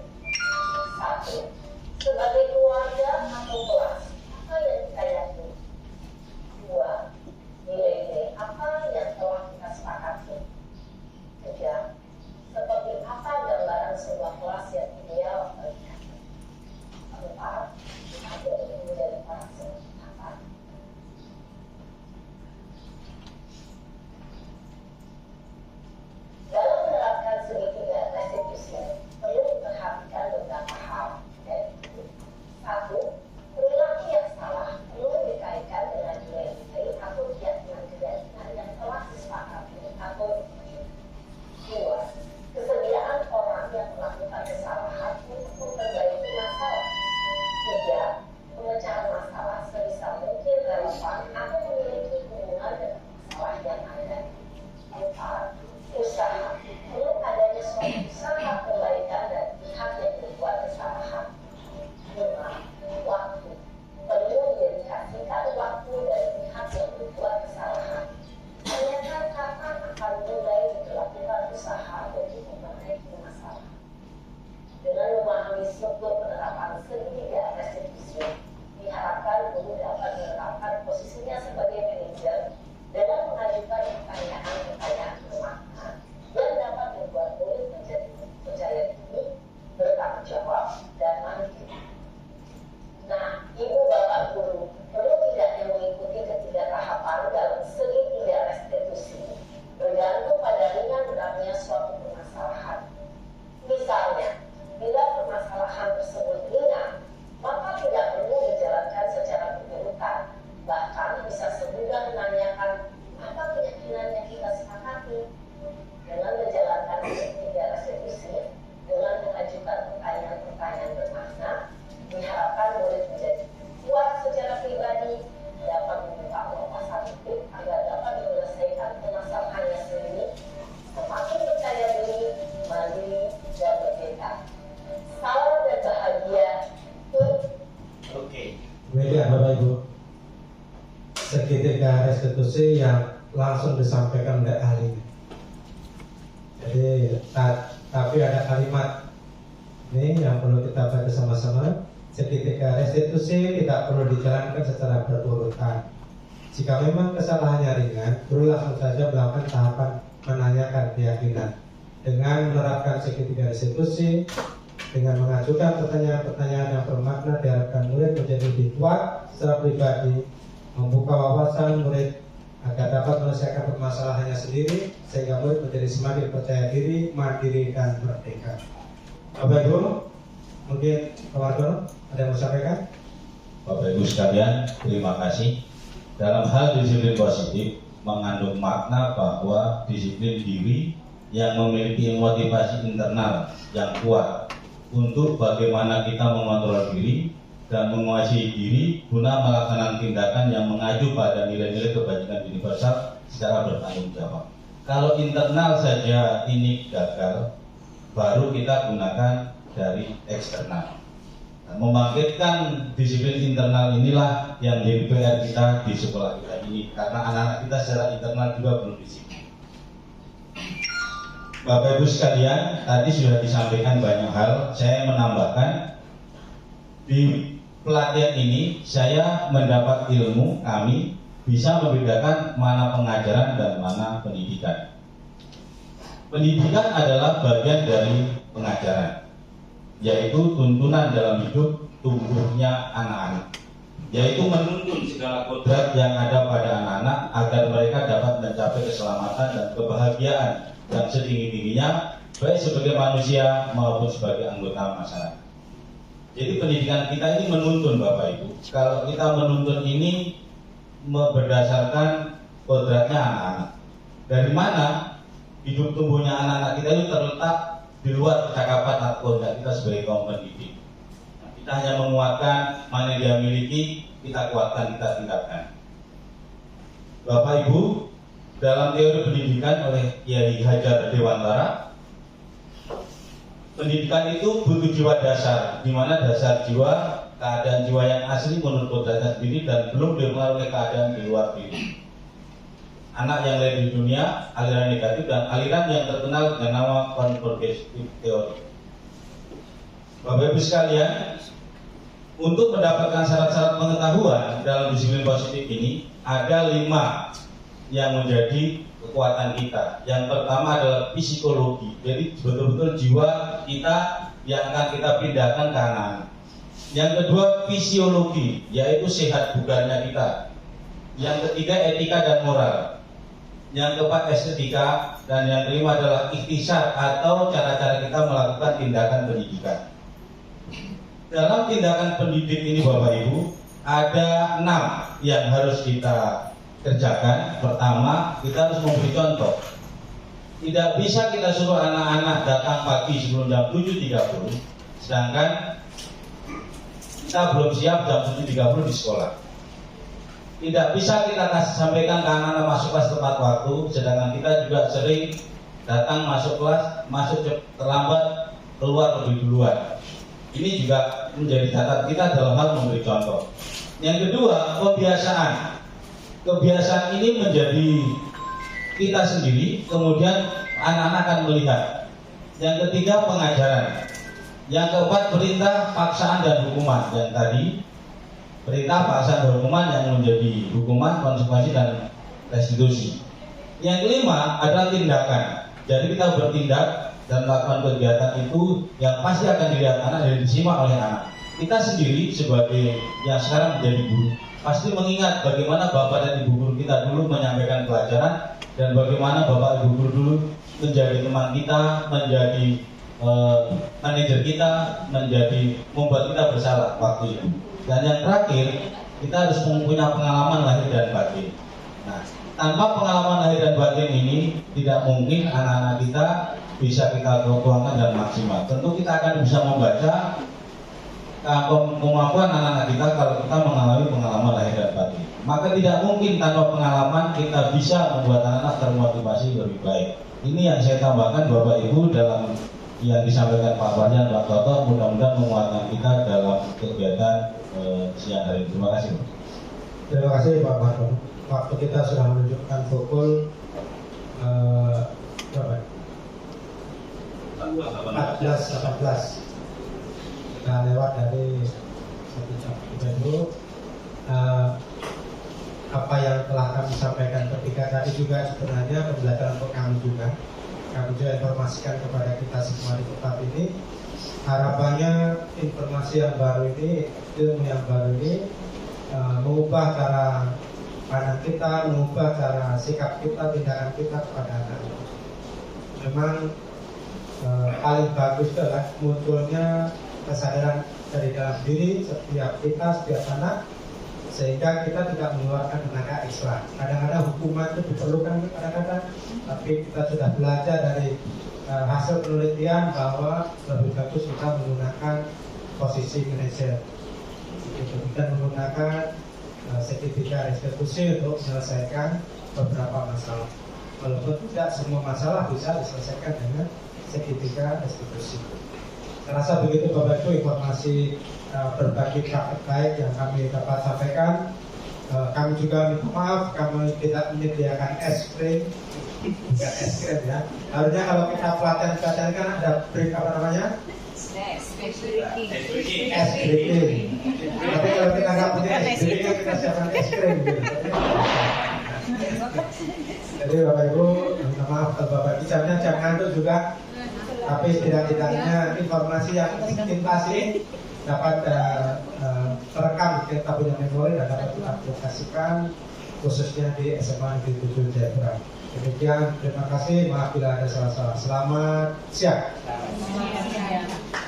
1. Sebagai keluarga atau kelas, apa yang kita yakini? 2. Nilai-nilai apa yang telah kita sepakati? 3. Seperti apa gambaran sebuah kelas yang ideal bagi kita? 4. Kita ingin menjadi orang seperti apa? Dalam menerapkan segitiga restitusi, perlu diperhatikan beberapa hal, yaitu 1. Perilaku yang salah perlu dikaitkan dengan nilai-nilai atau keyakinan-keyakinan yang telah disepakati atau dituju. 2. Kesediaan orang yang melakukan kesalahan untuk memperbaiki masalah. 3. Pemecahan masalah sebisa mungkin relevan atau memiliki hubungan dengan masalah yang ada. 4. Usaha perlu adanya suatu usaha perbaikan dari pihak yang berbuat kesalahan. 5. Waktu perlu didedikasikan waktu dari pihak yang berbuat kesalahan. Tanyakan kapan akan mulai dilakukan usaha untuk memperbaiki masalah. Dengan memahami struktur penerapan segitiga restitusi, diharapkan guru dapat menerapkan posisinya sebagai manajer dengan mengajukan pertanyaan-pertanyaan bermakna yang dapat membuat murid menjadi percaya diri, bertanggung jawab, dan mandiri. Nah, ibu bapak guru perlu tidaknya mengikuti ketiga tahapan dalam segitiga restitusi bergantung pada ringan beratnya suatu permasalahan. Misalnya, bila permasalahan tersebut ringan, maka tidak perlu dijalankan secara berurutan. Bahkan bisa semudah menanyakan apa keyakinan yang kita sepakati. Dengan menjalankan segitiga restitusi, dengan mengajukan pertanyaan-pertanyaan bermakna, diharapkan murid menjadi kuat secara pribadi, dapat membuka wawasan hidup agar dapat menyelesaikan permasalahannya sendiri, semakin percaya diri, mandiri, dan merdeka. Salam dan bahagia. Oke. Kemudian Bapak Ibu, segitiga restitusi yang langsung disampaikan oleh ahlinya. Jadi tapi ada kalimat ini yang perlu kita baca sama-sama. Segitiga restitusi tidak perlu dijalankan secara berurutan. Jika memang kesalahannya ringan, guru langsung saja melakukan tahapan menanyakan keyakinan. Dengan menerapkan segitiga restitusi, dengan mengajukan pertanyaan-pertanyaan yang bermakna, diharapkan murid menjadi lebih kuat secara pribadi, membuka wawasan murid agar dapat menyelesaikan permasalahannya sendiri, sehingga murid menjadi semakin percaya diri, mandiri, dan merdeka. Bapak Ibu, mungkin Pak Wardono ada yang mau sampaikan? Bapak Ibu sekalian, terima kasih. Dalam hal disiplin positif mengandung makna bahwa disiplin diri yang memiliki motivasi internal yang kuat untuk bagaimana kita mengontrol diri dan menguasai diri guna melaksanakan tindakan yang mengacu pada nilai-nilai kebajikan universal secara bertanggung jawab. Kalau internal saja ini gagal, baru kita gunakan dari eksternal. Nah, membangkitkan disiplin internal inilah yang menjadi PR kita di sekolah kita ini, karena anak-anak kita secara internal juga belum disiplin. Bapak Ibu sekalian, tadi sudah disampaikan banyak hal. Saya menambahkan di pelatihan ini saya mendapat ilmu, kami bisa membedakan mana pengajaran dan mana pendidikan. Pendidikan adalah bagian dari pengajaran, yaitu tuntunan dalam hidup tumbuhnya anak-anak. yaitu menuntun segala kodrat yang ada pada anak-anak agar mereka dapat mencapai keselamatan dan kebahagiaan yang setinggi-tingginya, baik sebagai manusia maupun sebagai anggota masyarakat. Jadi pendidikan kita ini menuntun Bapak Ibu. Kalau kita menuntun ini berdasarkan kodratnya anak-anak. Dari mana hidup tumbuhnya anak-anak kita itu terletak di luar percakapan atau kodrat kita sebagai kaum pendidik. Kita hanya menguatkan mana yang dia miliki, kita kuatkan, kita tingkatkan. Bapak Ibu, dalam teori pendidikan oleh Kiai Hajar Dewantara, pendidikan itu butuh jiwa dasar, di mana dasar jiwa, keadaan jiwa yang asli menurut kodratnya sendiri dan belum dipengaruhi keadaan di luar diri. Anak yang lahir di dunia, aliran negatif dan aliran yang terkenal dengan nama convergence theory. Bapak Ibu sekalian, untuk mendapatkan syarat-syarat pengetahuan dalam disiplin positif ini ada 5 yang menjadi kekuatan kita. Yang pertama adalah psikologi, jadi betul-betul jiwa kita yang akan kita pindahkan ke anak-anak. Yang kedua fisiologi, yaitu sehat bugarnya kita. Yang ketiga etika dan moral. Yang keempat estetika, dan yang kelima adalah ikhtisar atau cara-cara kita melakukan tindakan pendidikan. Dalam tindakan pendidik ini Bapak Ibu ada 6 yang harus kita kerjakan. Pertama, kita harus memberi contoh. Tidak bisa kita suruh anak-anak datang pagi sebelum jam 7.30, sedangkan kita belum siap jam 7.30 di sekolah. Tidak bisa kita sampaikan ke anak-anak masuk kelas tepat waktu, sedangkan kita juga sering datang masuk kelas, masuk terlambat, keluar lebih duluan. Ini juga menjadi catatan kita dalam hal memberi contoh. Yang kedua, kebiasaan. Kebiasaan ini menjadi kita sendiri, kemudian anak-anak akan melihat. Yang ketiga, pengajaran. Yang keempat, perintah, paksaan, dan hukuman. Yang tadi, perintah, paksaan, dan hukuman yang menjadi hukuman, konsekuensi, dan restitusi. Yang kelima adalah tindakan. Jadi kita bertindak dan melakukan kegiatan itu yang pasti akan dilihat anak dan disimak oleh anak. Kita sendiri sebagai yang sekarang menjadi guru pasti mengingat bagaimana bapak dan ibu guru kita dulu menyampaikan pelajaran dan bagaimana bapak ibu guru dulu menjadi teman kita, menjadi manajer kita, menjadi membuat kita bersalah waktu itu. Dan yang terakhir, kita harus mempunyai pengalaman lahir dan batin. Nah, tanpa pengalaman lahir dan batin ini tidak mungkin anak-anak kita bisa kita tuangkan dan maksimal. Tentu kita akan bisa membaca kemampuan anak-anak kita kalau kita mengalami pengalaman lahir dan batin. Maka tidak mungkin tanpa pengalaman kita bisa membuat anak-anak termotivasi lebih baik. Ini yang saya tambahkan Bapak Ibu dalam yang disampaikan Pak Farjan, Pak Toto, mudah-mudahan menguatkan kita dalam kegiatan siang hari ini. Terima kasih. Terima kasih Pak Marto. Waktu kita sudah menunjukkan pukul 14.18. Sudah lewat dari 1 jam. Itu apa yang telah kami sampaikan ketika tadi juga sebenarnya pembelajaran untuk kami juga. Kami juga informasikan kepada kita semua di tempat ini. Harapannya informasi yang baru ini, ilmu yang baru ini mengubah cara pandang kita, mengubah cara sikap kita, tindakan kita kepada anak-anak. Memang paling bagus adalah munculnya kesadaran dari dalam diri setiap kita, setiap anak, sehingga kita tidak mengeluarkan tenaga ekstra. Kadang-kadang hukuman itu diperlukan kadang-kadang, tapi kita sudah belajar dari hasil penelitian bahwa lebih bagus kita menggunakan posisi manajer, kita menggunakan sertifikat restitusi untuk menyelesaikan beberapa masalah. Walaupun tidak semua masalah bisa diselesaikan dengan sertifikat restitusi. Saya rasa begitu Bapak Ibu informasi berbagi praktek baik yang kami dapat sampaikan. Kami juga minta maaf kami tidak menyediakan es krim, bukan es krim ya. Harusnya kalau kita pelatihan kan ada break apa namanya? Es breaking. Tapi kalau kita nggak punya es breaking kita siapkan es krim gitu. Jadi Bapak Ibu minta maaf kalau Bapak Ibu jamnya jam ngantuk juga. Tapi tidak-tidaknya informasi yang inspirasi dapat terekam kita punya memori dan dapat kita aplikasikan khususnya di SMA Negeri 7 Jayapura. Demikian, terima kasih. Maaf bila ada salah-salah. Selamat siang. Selamat siang.